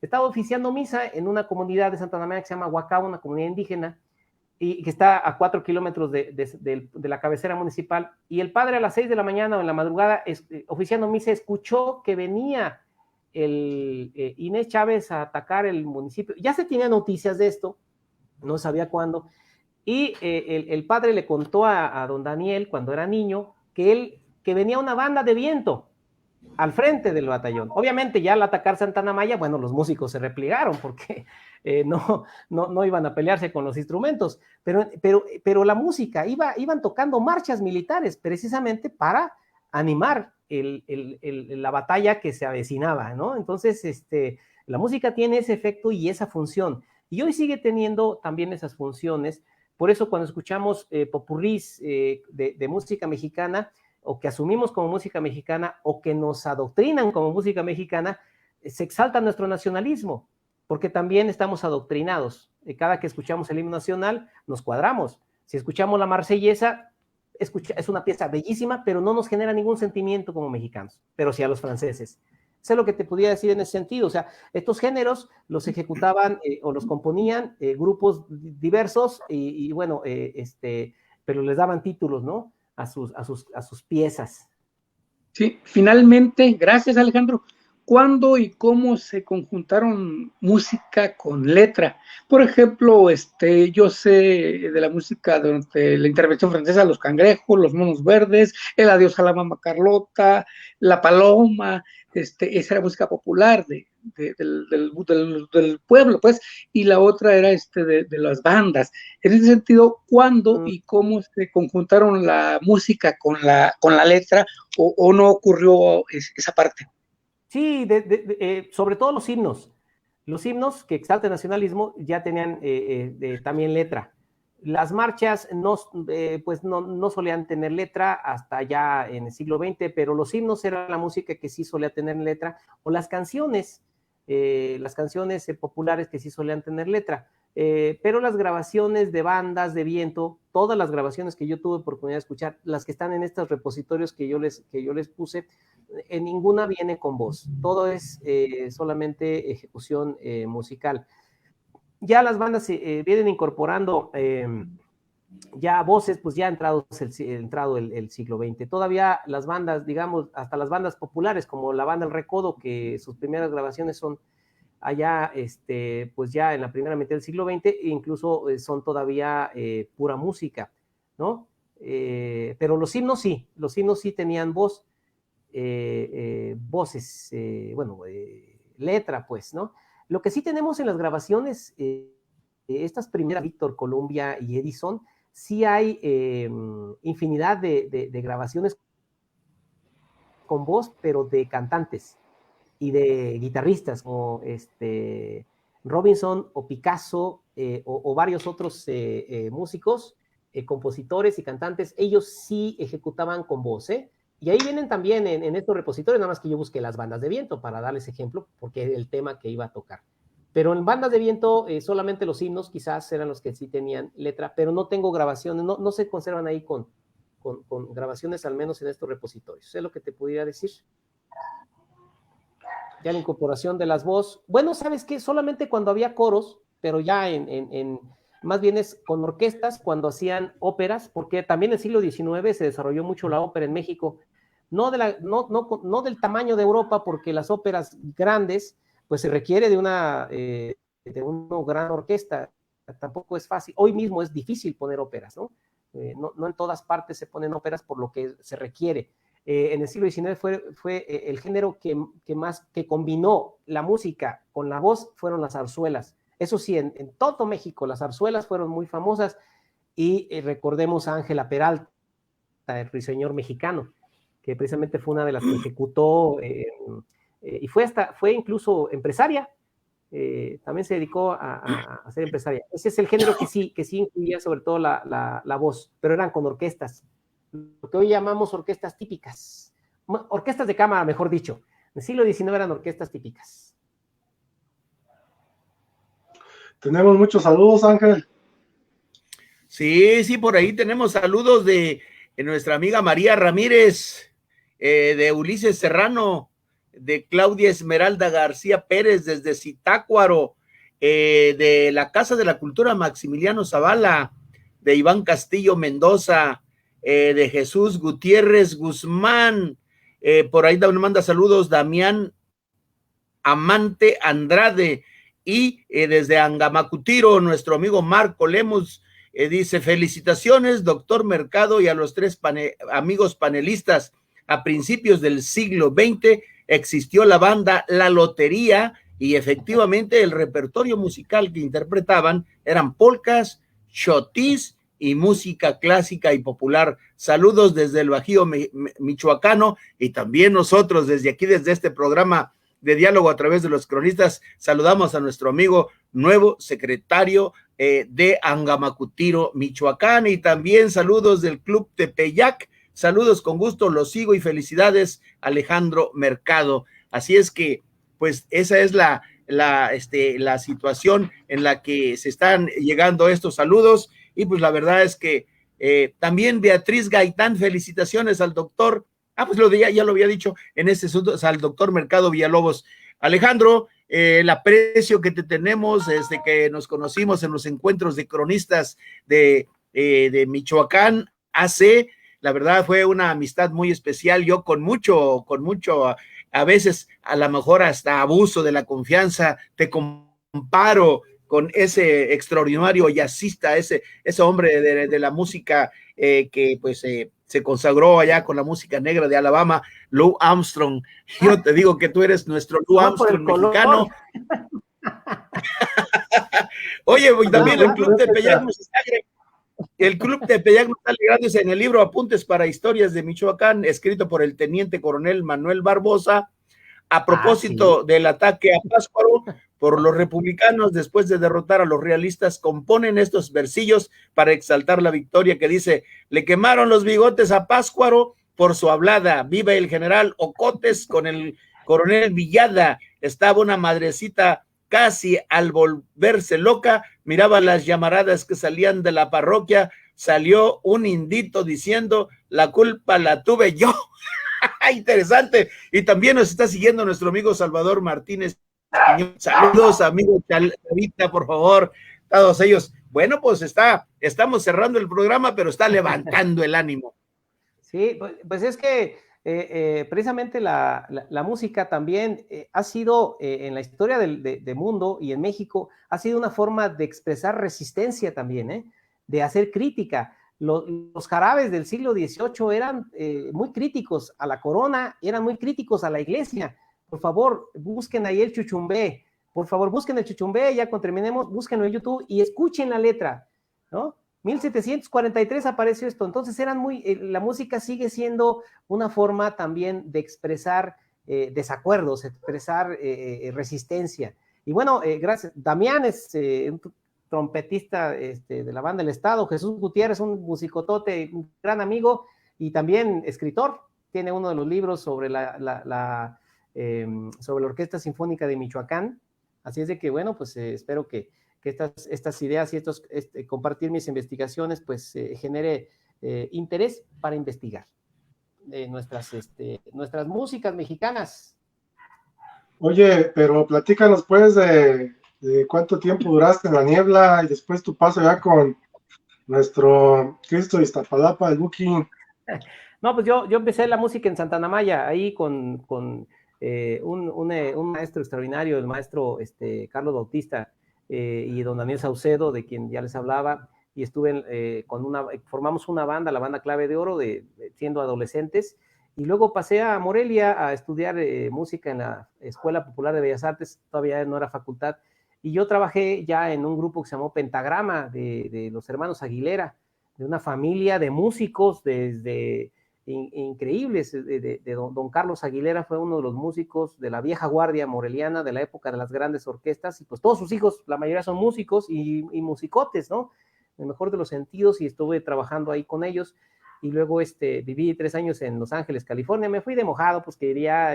Estaba oficiando misa en una comunidad de Santana Maya que se llama Huacao, una comunidad indígena, y que está a 4 kilómetros de la cabecera municipal, y el padre a las 6 de la mañana o en la madrugada, oficiando misa, escuchó que venía Inés Chávez a atacar el municipio. Ya se tenía noticias de esto, no sabía cuándo, y el padre le contó a don Daniel, cuando era niño, que venía una banda de viento al frente del batallón. Obviamente, ya al atacar Santana Maya, bueno, los músicos se replegaron porque no iban a pelearse con los instrumentos, pero la música, iban tocando marchas militares precisamente para animar la batalla que se avecinaba, ¿no? Entonces, la música tiene ese efecto y esa función, y hoy sigue teniendo también esas funciones. Por eso, cuando escuchamos popurrís de música mexicana, o que asumimos como música mexicana, o que nos adoctrinan como música mexicana, se exalta nuestro nacionalismo, porque también estamos adoctrinados. Cada que escuchamos el himno nacional, nos cuadramos. Si escuchamos la Marsellesa, es una pieza bellísima, pero no nos genera ningún sentimiento como mexicanos, pero sí a los franceses. Eso es lo que te podría decir en ese sentido. O sea, estos géneros los ejecutaban o los componían grupos diversos y bueno, pero les daban títulos, ¿no? A sus piezas. Sí, finalmente, gracias Alejandro. ¿Cuándo y cómo se conjuntaron música con letra? Por ejemplo, yo sé de la música durante la intervención francesa, Los Cangrejos, Los Monos Verdes, El Adiós a la Mamá Carlota, La Paloma, esa era música popular del pueblo, pues, y la otra era de las bandas. En ese sentido, ¿cuándo y cómo se conjuntaron la música con la letra o no ocurrió esa parte? Sí, sobre todo los himnos. Los himnos que exaltan el nacionalismo ya tenían también letra. Las marchas pues no solían tener letra hasta ya en el siglo XX, pero los himnos eran la música que sí solía tener letra, o las canciones populares que sí solían tener letra. Pero las grabaciones de bandas de viento, todas las grabaciones que yo tuve oportunidad de escuchar, las que están en estos repositorios que yo les puse, en ninguna viene con voz, todo es solamente ejecución musical. Ya las bandas vienen incorporando ya voces, pues ya entrado el siglo XX. Todavía las bandas, digamos, hasta las bandas populares, como la banda El Recodo, que sus primeras grabaciones son allá, pues ya en la primera mitad del siglo XX, e incluso son todavía pura música, ¿no? Pero los himnos sí tenían voz. Voces, letra, pues, ¿no? Lo que sí tenemos en las grabaciones, estas primeras, Víctor, Columbia y Edison, sí hay infinidad de grabaciones con voz, pero de cantantes y de guitarristas, como Robinson o Picasso o varios otros músicos, compositores y cantantes. Ellos sí ejecutaban con voz, Y ahí vienen también en estos repositorios, nada más que yo busqué las bandas de viento para darles ejemplo, porque es el tema que iba a tocar. Pero en bandas de viento, solamente los himnos quizás eran los que sí tenían letra, pero no tengo grabaciones, no se conservan ahí con grabaciones, al menos en estos repositorios. Es lo que te pudiera decir. Ya la incorporación de las voces. Bueno, ¿sabes qué? Solamente cuando había coros, pero ya más bien es con orquestas cuando hacían óperas, porque también en el siglo XIX se desarrolló mucho la ópera en México, no del tamaño de Europa, porque las óperas grandes, pues se requiere de una gran orquesta, tampoco es fácil, hoy mismo es difícil poner óperas, ¿no? No en todas partes se ponen óperas por lo que se requiere. En el siglo XIX fue el género que combinó la música con la voz, fueron las zarzuelas. Eso sí, en todo México las zarzuelas fueron muy famosas y recordemos a Ángela Peralta, el ruiseñor mexicano, que precisamente fue una de las que ejecutó y fue incluso empresaria, también se dedicó a ser empresaria. Ese es el género que sí incluía sobre todo la voz, pero eran con orquestas, lo que hoy llamamos orquestas típicas, orquestas de cámara, mejor dicho. En el siglo XIX eran orquestas típicas. Tenemos muchos saludos, Ángel. Sí, por ahí tenemos saludos de nuestra amiga María Ramírez, de Ulises Serrano, de Claudia Esmeralda García Pérez desde Zitácuaro, de la Casa de la Cultura Maximiliano Zavala, de Iván Castillo Mendoza, de Jesús Gutiérrez Guzmán, por ahí me manda saludos Damián Amante Andrade, y desde Angamacutiro, nuestro amigo Marco Lemus dice: felicitaciones, doctor Mercado, y a los tres amigos panelistas. A principios del siglo XX existió la banda La Lotería y efectivamente el repertorio musical que interpretaban eran polcas, chotis y música clásica y popular. Saludos desde el Bajío michoacano, y también nosotros desde aquí, desde este programa de diálogo a través de los cronistas, saludamos a nuestro amigo nuevo secretario de Angamacutiro, Michoacán, y también saludos del Club Tepeyac. Saludos, con gusto los sigo, y felicidades, Alejandro Mercado. Así es que pues esa es la situación en la que se están llegando estos saludos. Y pues la verdad es que también Beatriz Gaitán, felicitaciones al doctor. Pues ya lo había dicho en este asunto, al doctor Mercado Villalobos. Alejandro, el aprecio que te tenemos desde que nos conocimos en los encuentros de cronistas de Michoacán AC, la verdad fue una amistad muy especial. Yo con mucho, a veces a lo mejor hasta abuso de la confianza, te comparo con ese extraordinario jazzista, ese hombre de la música que pues se consagró allá con la música negra de Alabama, Lou Armstrong. Yo te digo que tú eres nuestro Lou Armstrong mexicano. Oye, y también el Club Tepeyac nos está alegrándose en el libro Apuntes para Historias de Michoacán, escrito por el teniente coronel Manuel Barbosa, a propósito del ataque a Pátzcuaro por los republicanos después de derrotar a los realistas. Componen estos versillos para exaltar la victoria, que dice: le quemaron los bigotes a Pátzcuaro por su hablada, viva el general Ocotes con el coronel Villada, estaba una madrecita casi al volverse loca, miraba las llamaradas que salían de la parroquia, salió un indito diciendo: la culpa la tuve yo. Interesante. Y también nos está siguiendo nuestro amigo Salvador Martínez. Saludos, amigo Chavita, por favor, todos ellos. Bueno, pues estamos cerrando el programa, pero está levantando el ánimo. Sí, pues es que precisamente la música también ha sido, en la historia del mundo y en México, ha sido una forma de expresar resistencia también, de hacer crítica. Los jarabes del siglo XVIII eran muy críticos a la corona, eran muy críticos a la iglesia. Por favor, busquen ahí el chuchumbé. Por favor, busquen el chuchumbé, ya cuando terminemos, búsquenlo en YouTube y escuchen la letra, ¿no? 1743 apareció esto. Entonces la música sigue siendo una forma también de expresar desacuerdos, expresar resistencia. Y bueno, gracias. Damián es un trompetista de la banda del Estado. Jesús Gutiérrez, un musicotote, un gran amigo y también escritor. Tiene uno de los libros sobre sobre la Orquesta Sinfónica de Michoacán. Así es de que, bueno, pues espero que estas ideas y compartir mis investigaciones, pues genere interés para investigar nuestras músicas mexicanas. Oye, pero platícanos pues de cuánto tiempo duraste en la Niebla y después tu paso ya con nuestro Cristo de Iztapalapa, el Buki. No, pues yo empecé la música en Santana Maya, ahí con un maestro extraordinario, el maestro Carlos Bautista, y don Daniel Saucedo, de quien ya les hablaba, y estuve formamos una banda, la banda Clave de Oro, siendo adolescentes, y luego pasé a Morelia a estudiar música en la Escuela Popular de Bellas Artes, todavía no era facultad, y yo trabajé ya en un grupo que se llamó Pentagrama, de los hermanos Aguilera, de una familia de músicos desde increíbles. Don Carlos Aguilera fue uno de los músicos de la vieja guardia moreliana de la época de las grandes orquestas, y pues todos sus hijos, la mayoría son músicos y musicotes, ¿no? En el mejor de los sentidos, y estuve trabajando ahí con ellos, y luego viví 3 años en Los Ángeles, California. Me fui de mojado, pues quería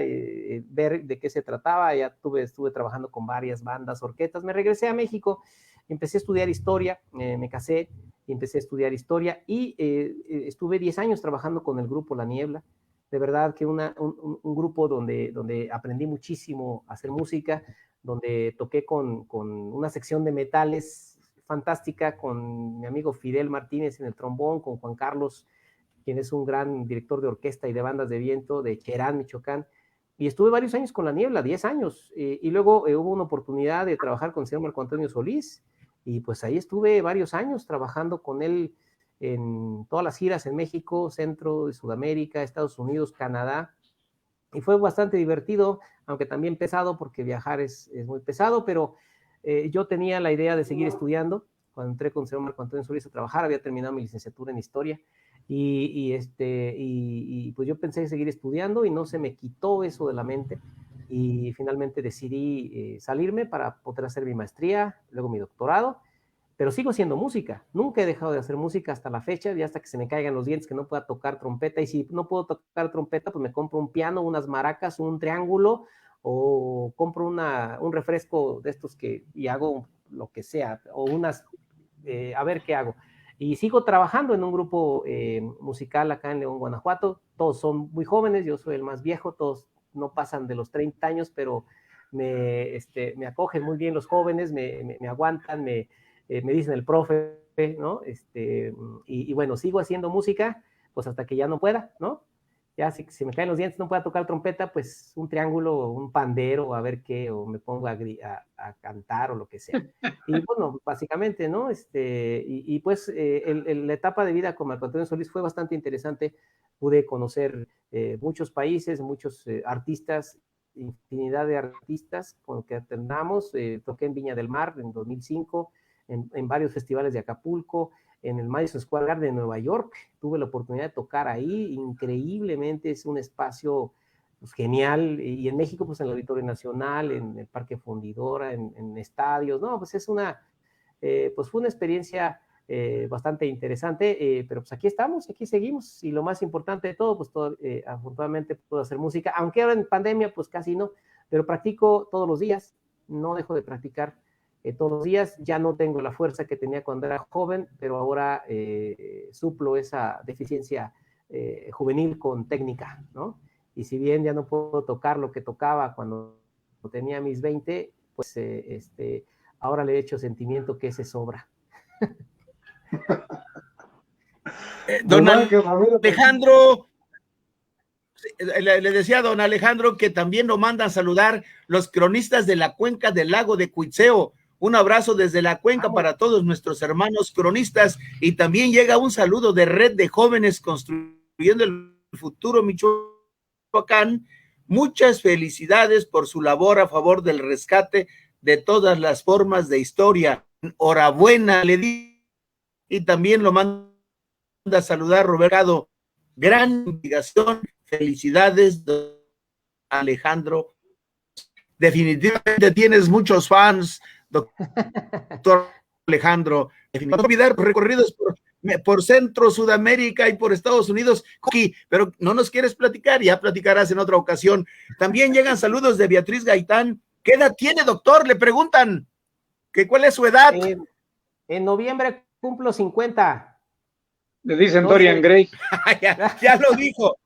ver de qué se trataba. Ya estuve trabajando con varias bandas, orquestas. Me regresé a México, empecé a estudiar historia, me casé y empecé a estudiar historia, y estuve 10 años trabajando con el grupo La Niebla. De verdad que un grupo donde aprendí muchísimo a hacer música, donde toqué con una sección de metales fantástica, con mi amigo Fidel Martínez en el trombón, con Juan Carlos, quien es un gran director de orquesta y de bandas de viento de Cherán, Michoacán, y estuve varios años con La Niebla, 10 años, y luego hubo una oportunidad de trabajar con el señor Marco Antonio Solís, y pues ahí estuve varios años trabajando con él en todas las giras en México, Centro de Sudamérica, Estados Unidos, Canadá, y fue bastante divertido, aunque también pesado, porque viajar es muy pesado, pero yo tenía la idea de seguir estudiando. Cuando entré con el señor Marco Antonio Solís a trabajar, había terminado mi licenciatura en Historia, y pues yo pensé en seguir estudiando, y no se me quitó eso de la mente, y finalmente decidí salirme para poder hacer mi maestría, luego mi doctorado, pero sigo haciendo música. Nunca he dejado de hacer música hasta la fecha, y hasta que se me caigan los dientes, que no pueda tocar trompeta, y si no puedo tocar trompeta, pues me compro un piano, unas maracas, un triángulo, o compro un refresco de estos y hago lo que sea, o a ver qué hago. Y sigo trabajando en un grupo musical acá en León, Guanajuato. Todos son muy jóvenes, yo soy el más viejo, todos no pasan de los 30 años, pero me acogen muy bien los jóvenes, me aguantan, me dicen el profe, ¿no? Y bueno, sigo haciendo música, pues hasta que ya no pueda, ¿no? Ya si me caen los dientes, no pueda tocar trompeta, pues un triángulo, un pandero, a ver qué, o me pongo a cantar o lo que sea. Y bueno, básicamente, ¿no? Pues la etapa de vida con Marco Antonio Solís fue bastante interesante. Pude conocer muchos países, muchos artistas, infinidad de artistas con los que alternamos. Toqué en Viña del Mar en 2005, en varios festivales de Acapulco, en el Madison Square Garden de Nueva York. Tuve la oportunidad de tocar ahí, increíblemente, es un espacio pues, genial, y en México pues en el Auditorio Nacional, en el Parque Fundidora, en estadios, no, pues pues fue una experiencia bastante interesante, pero pues aquí estamos, aquí seguimos, y lo más importante de todo, pues afortunadamente puedo hacer música, aunque ahora en pandemia pues casi no, pero practico todos los días, no dejo de practicar todos los días. Ya no tengo la fuerza que tenía cuando era joven, pero ahora suplo esa deficiencia juvenil con técnica, ¿no? Y si bien ya no puedo tocar lo que tocaba cuando tenía mis 20, pues ahora le he hecho sentimiento que ese sobra. Don Alejandro, le decía a don Alejandro que también lo mandan saludar los cronistas de la cuenca del lago de Cuitzeo. Un abrazo desde la cuenca para todos nuestros hermanos cronistas, y también llega un saludo de Red de Jóvenes Construyendo el Futuro Michoacán. Muchas felicidades por su labor a favor del rescate de todas las formas de historia. Enhorabuena, le di. Y también lo manda a saludar Roberto. Gran investigación. Felicidades, don Alejandro. Definitivamente tienes muchos fans, doctor Alejandro. No olvidar recorridos por Centro, Sudamérica y por Estados Unidos, pero no nos quieres platicar, ya platicarás en otra ocasión. También llegan saludos de Beatriz Gaitán. ¿Qué edad tiene, doctor? Le preguntan que cuál es su edad. En noviembre cumplo 50. Le dicen Dorian Gray. ya lo dijo.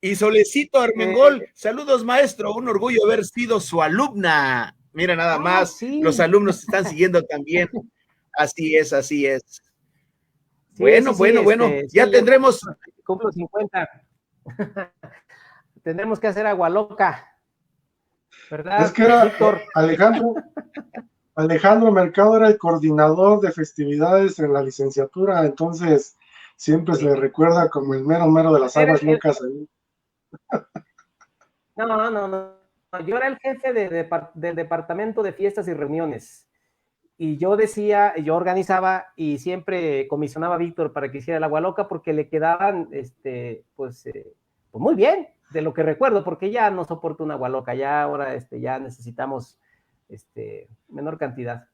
Y Solecito Armengol, saludos maestro, un orgullo haber sido su alumna. Mira nada más, sí. Los alumnos están siguiendo también. Así es, así es. Sí, bueno, ya tendremos. Cumplo 50. Tendremos que hacer agua loca, ¿verdad? Es que era Alejandro Mercado era el coordinador de festividades en la licenciatura, entonces siempre se le recuerda como el mero de las aguas locas ahí. No. Yo era el jefe del departamento de fiestas y reuniones. Y yo organizaba y siempre comisionaba a Víctor para que hiciera el agua loca, porque le quedaban, pues muy bien, de lo que recuerdo, porque ya no soporto una agua loca, ya ahora ya necesitamos menor cantidad.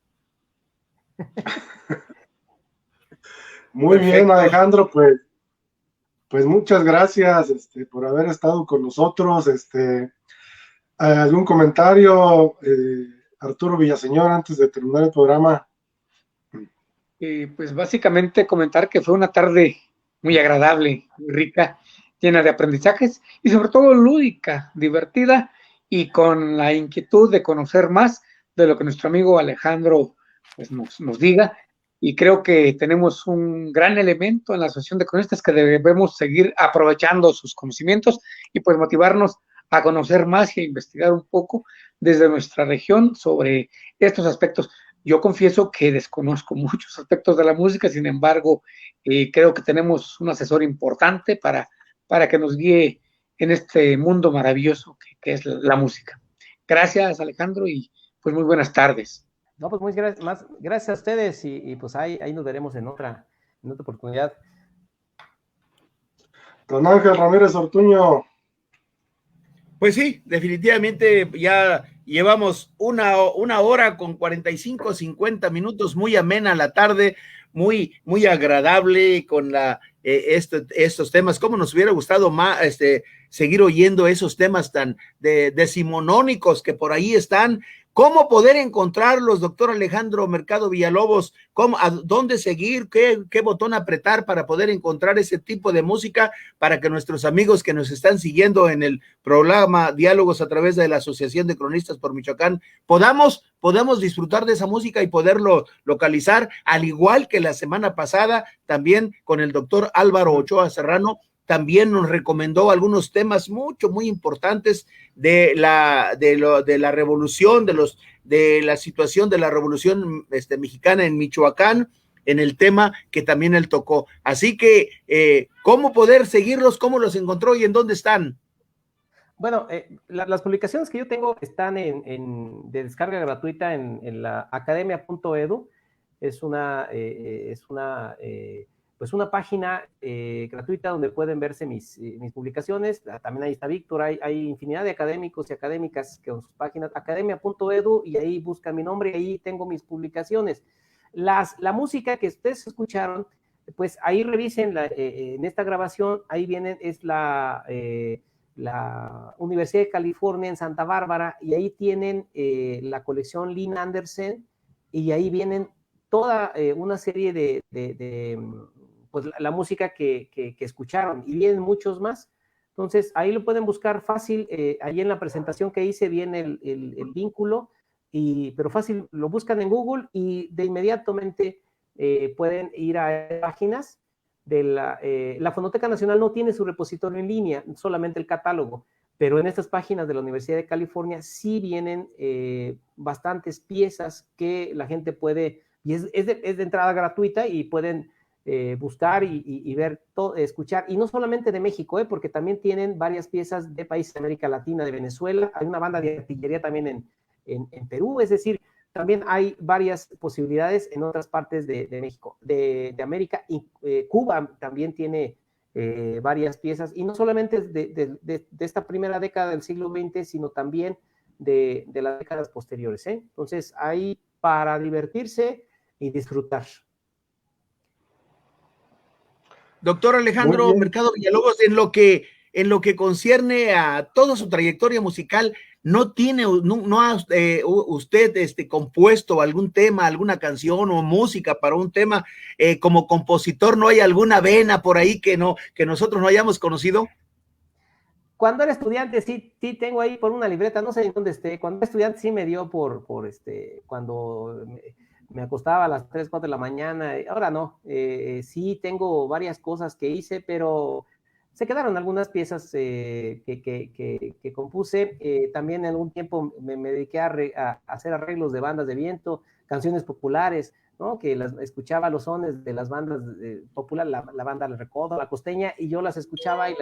Muy bien, Alejandro, pues muchas gracias por haber estado con nosotros. ¿Algún comentario, Arturo Villaseñor, antes de terminar el programa? Pues básicamente comentar que fue una tarde muy agradable, muy rica, llena de aprendizajes y sobre todo lúdica, divertida, y con la inquietud de conocer más de lo que nuestro amigo Alejandro pues, nos diga. Y creo que tenemos un gran elemento en la Asociación de Cronistas que debemos seguir aprovechando sus conocimientos y pues motivarnos a conocer más y a investigar un poco desde nuestra región sobre estos aspectos. Yo confieso que desconozco muchos aspectos de la música, sin embargo, creo que tenemos un asesor importante para que nos guíe en este mundo maravilloso que es la música. Gracias, Alejandro, y pues muy buenas tardes. No, pues gracias a ustedes, y pues ahí nos veremos en otra oportunidad. Don Ángel Ramírez Ortuño. Pues sí, definitivamente ya llevamos una hora con 45, 50 minutos, muy amena la tarde, muy agradable con estos temas. ¿Cómo nos hubiera gustado más seguir oyendo esos temas tan decimonónicos que por ahí están? ¿Cómo poder encontrarlos, doctor Alejandro Mercado Villalobos? ¿A dónde seguir? ¿Qué botón apretar para poder encontrar ese tipo de música para que nuestros amigos que nos están siguiendo en el programa Diálogos a través de la Asociación de Cronistas por Michoacán podamos disfrutar de esa música y poderlo localizar, al igual que la semana pasada también con el doctor Álvaro Ochoa Serrano? También nos recomendó algunos temas muy importantes de la revolución, de la situación de la revolución mexicana en Michoacán, en el tema que también él tocó. Así que, ¿cómo poder seguirlos? ¿Cómo los encontró y en dónde están? Bueno, las publicaciones que yo tengo están de descarga gratuita en la academia.edu. Es una página gratuita donde pueden verse mis publicaciones. También ahí está Víctor, hay infinidad de académicos y académicas que con sus páginas, academia.edu, y ahí buscan mi nombre y ahí tengo mis publicaciones. La música que ustedes escucharon, pues ahí revisen en esta grabación, ahí vienen, es la Universidad de California en Santa Bárbara, y ahí tienen la colección Lynn Anderson, y ahí vienen toda una serie de pues la música que escucharon, y vienen muchos más. Entonces ahí lo pueden buscar fácil, ahí en la presentación que hice viene el vínculo, pero fácil, lo buscan en Google y de inmediatamente pueden ir a páginas de la Fonoteca Nacional. No tiene su repositorio en línea, solamente el catálogo, pero en estas páginas de la Universidad de California sí vienen bastantes piezas que la gente puede, y es de entrada gratuita, y pueden buscar y ver, escuchar, y no solamente de México, porque también tienen varias piezas de países de América Latina, de Venezuela, hay una banda de artillería también en Perú, es decir, también hay varias posibilidades en otras partes de México, de América, y Cuba también tiene varias piezas, y no solamente de esta primera década del siglo XX, sino también de las décadas posteriores. Entonces, hay para divertirse y disfrutar. Doctor Alejandro Mercado Villalobos, en lo que concierne a toda su trayectoria musical, ¿no ha usted compuesto algún tema, alguna canción o música para un tema? Como compositor, ¿no hay alguna vena por ahí que nosotros no hayamos conocido? Cuando era estudiante, sí tengo ahí por una libreta, no sé en dónde esté. Cuando era estudiante sí me dio cuando me acostaba a las 3, 4 de la mañana. Ahora no, sí tengo varias cosas que hice, pero se quedaron algunas piezas que compuse. También en algún tiempo me dediqué a hacer arreglos de bandas de viento, canciones populares, ¿no? Que escuchaba los sones de las bandas populares, la banda El Recodo, La Costeña, y yo las escuchaba y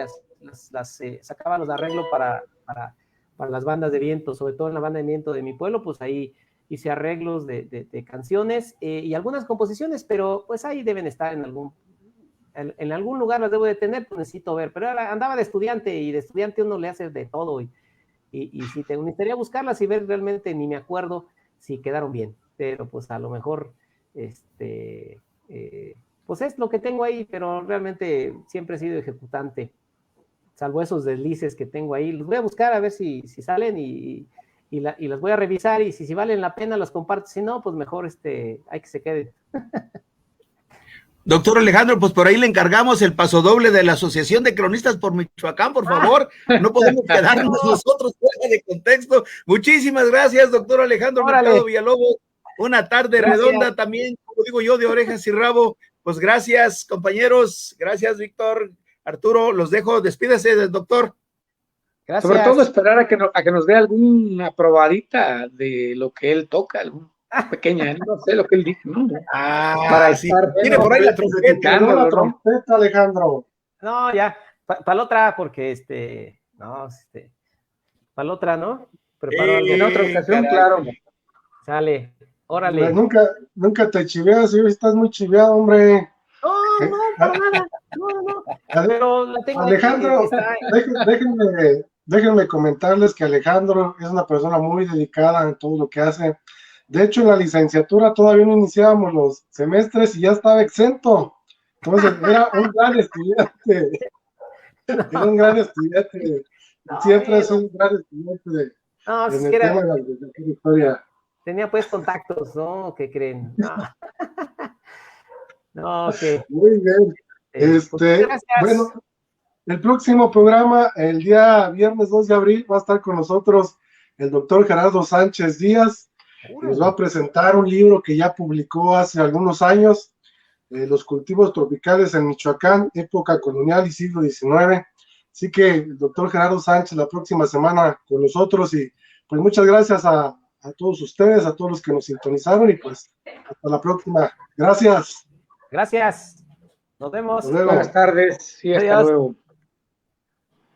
las sacaba los arreglos para las bandas de viento, sobre todo en la banda de viento de mi pueblo. Pues ahí hice arreglos de canciones y algunas composiciones, pero pues ahí deben estar en algún lugar, las debo de tener, pues necesito ver. Pero andaba de estudiante, y de estudiante uno le hace de todo, y si te gustaría buscarlas y ver, realmente ni me acuerdo si quedaron bien, pero pues a lo mejor pues es lo que tengo ahí, pero realmente siempre he sido ejecutante, salvo esos deslices que tengo ahí. Los voy a buscar a ver si salen, y las voy a revisar, y si valen la pena las comparto, si no, pues mejor hay que se quede. Doctor Alejandro, pues por ahí le encargamos el pasodoble de la Asociación de Cronistas por Michoacán, por favor. No podemos quedarnos nosotros fuera de contexto. Muchísimas gracias, doctor Alejandro Mercado Villalobos. Una tarde redonda también, como digo yo, de orejas y rabo. Pues gracias, compañeros. Gracias, Víctor, Arturo. Los dejo. Despídase del doctor. Gracias. Sobre todo esperar a que nos dé alguna probadita de lo que él toca, alguna pequeña, no sé lo que él dice, ¿no? Para estar. Tiene por ahí la trompeta, Alejandro. No, ya, para la otra, porque para la otra, ¿no? Preparo algo. En otra ocasión, claro. Sale, órale. Nunca te chiveas, ¿sí? Estás muy chiveado, hombre. No, para nada. No. Pero la tengo. Alejandro, déjenme comentarles que Alejandro es una persona muy dedicada en todo lo que hace. De hecho, en la licenciatura todavía no iniciábamos los semestres y ya estaba exento. Entonces, era un gran estudiante. Era un gran estudiante. Siempre es un gran estudiante No, en el tema de la licenciatura de historia. tenía pues contactos, ¿no? ¿Qué creen? No, no, que Muy bien. pues, gracias. Bueno, el próximo programa, el día viernes 2 de abril, va a estar con nosotros el doctor Gerardo Sánchez Díaz, que nos va a presentar un libro que ya publicó hace algunos años, Los cultivos tropicales en Michoacán, época colonial y siglo XIX. Así que el doctor Gerardo Sánchez la próxima semana con nosotros y pues muchas gracias a todos ustedes, a todos los que nos sintonizaron y pues hasta la próxima. Gracias. Gracias. Nos vemos. Hasta luego. Buenas tardes y hasta Adiós. luego.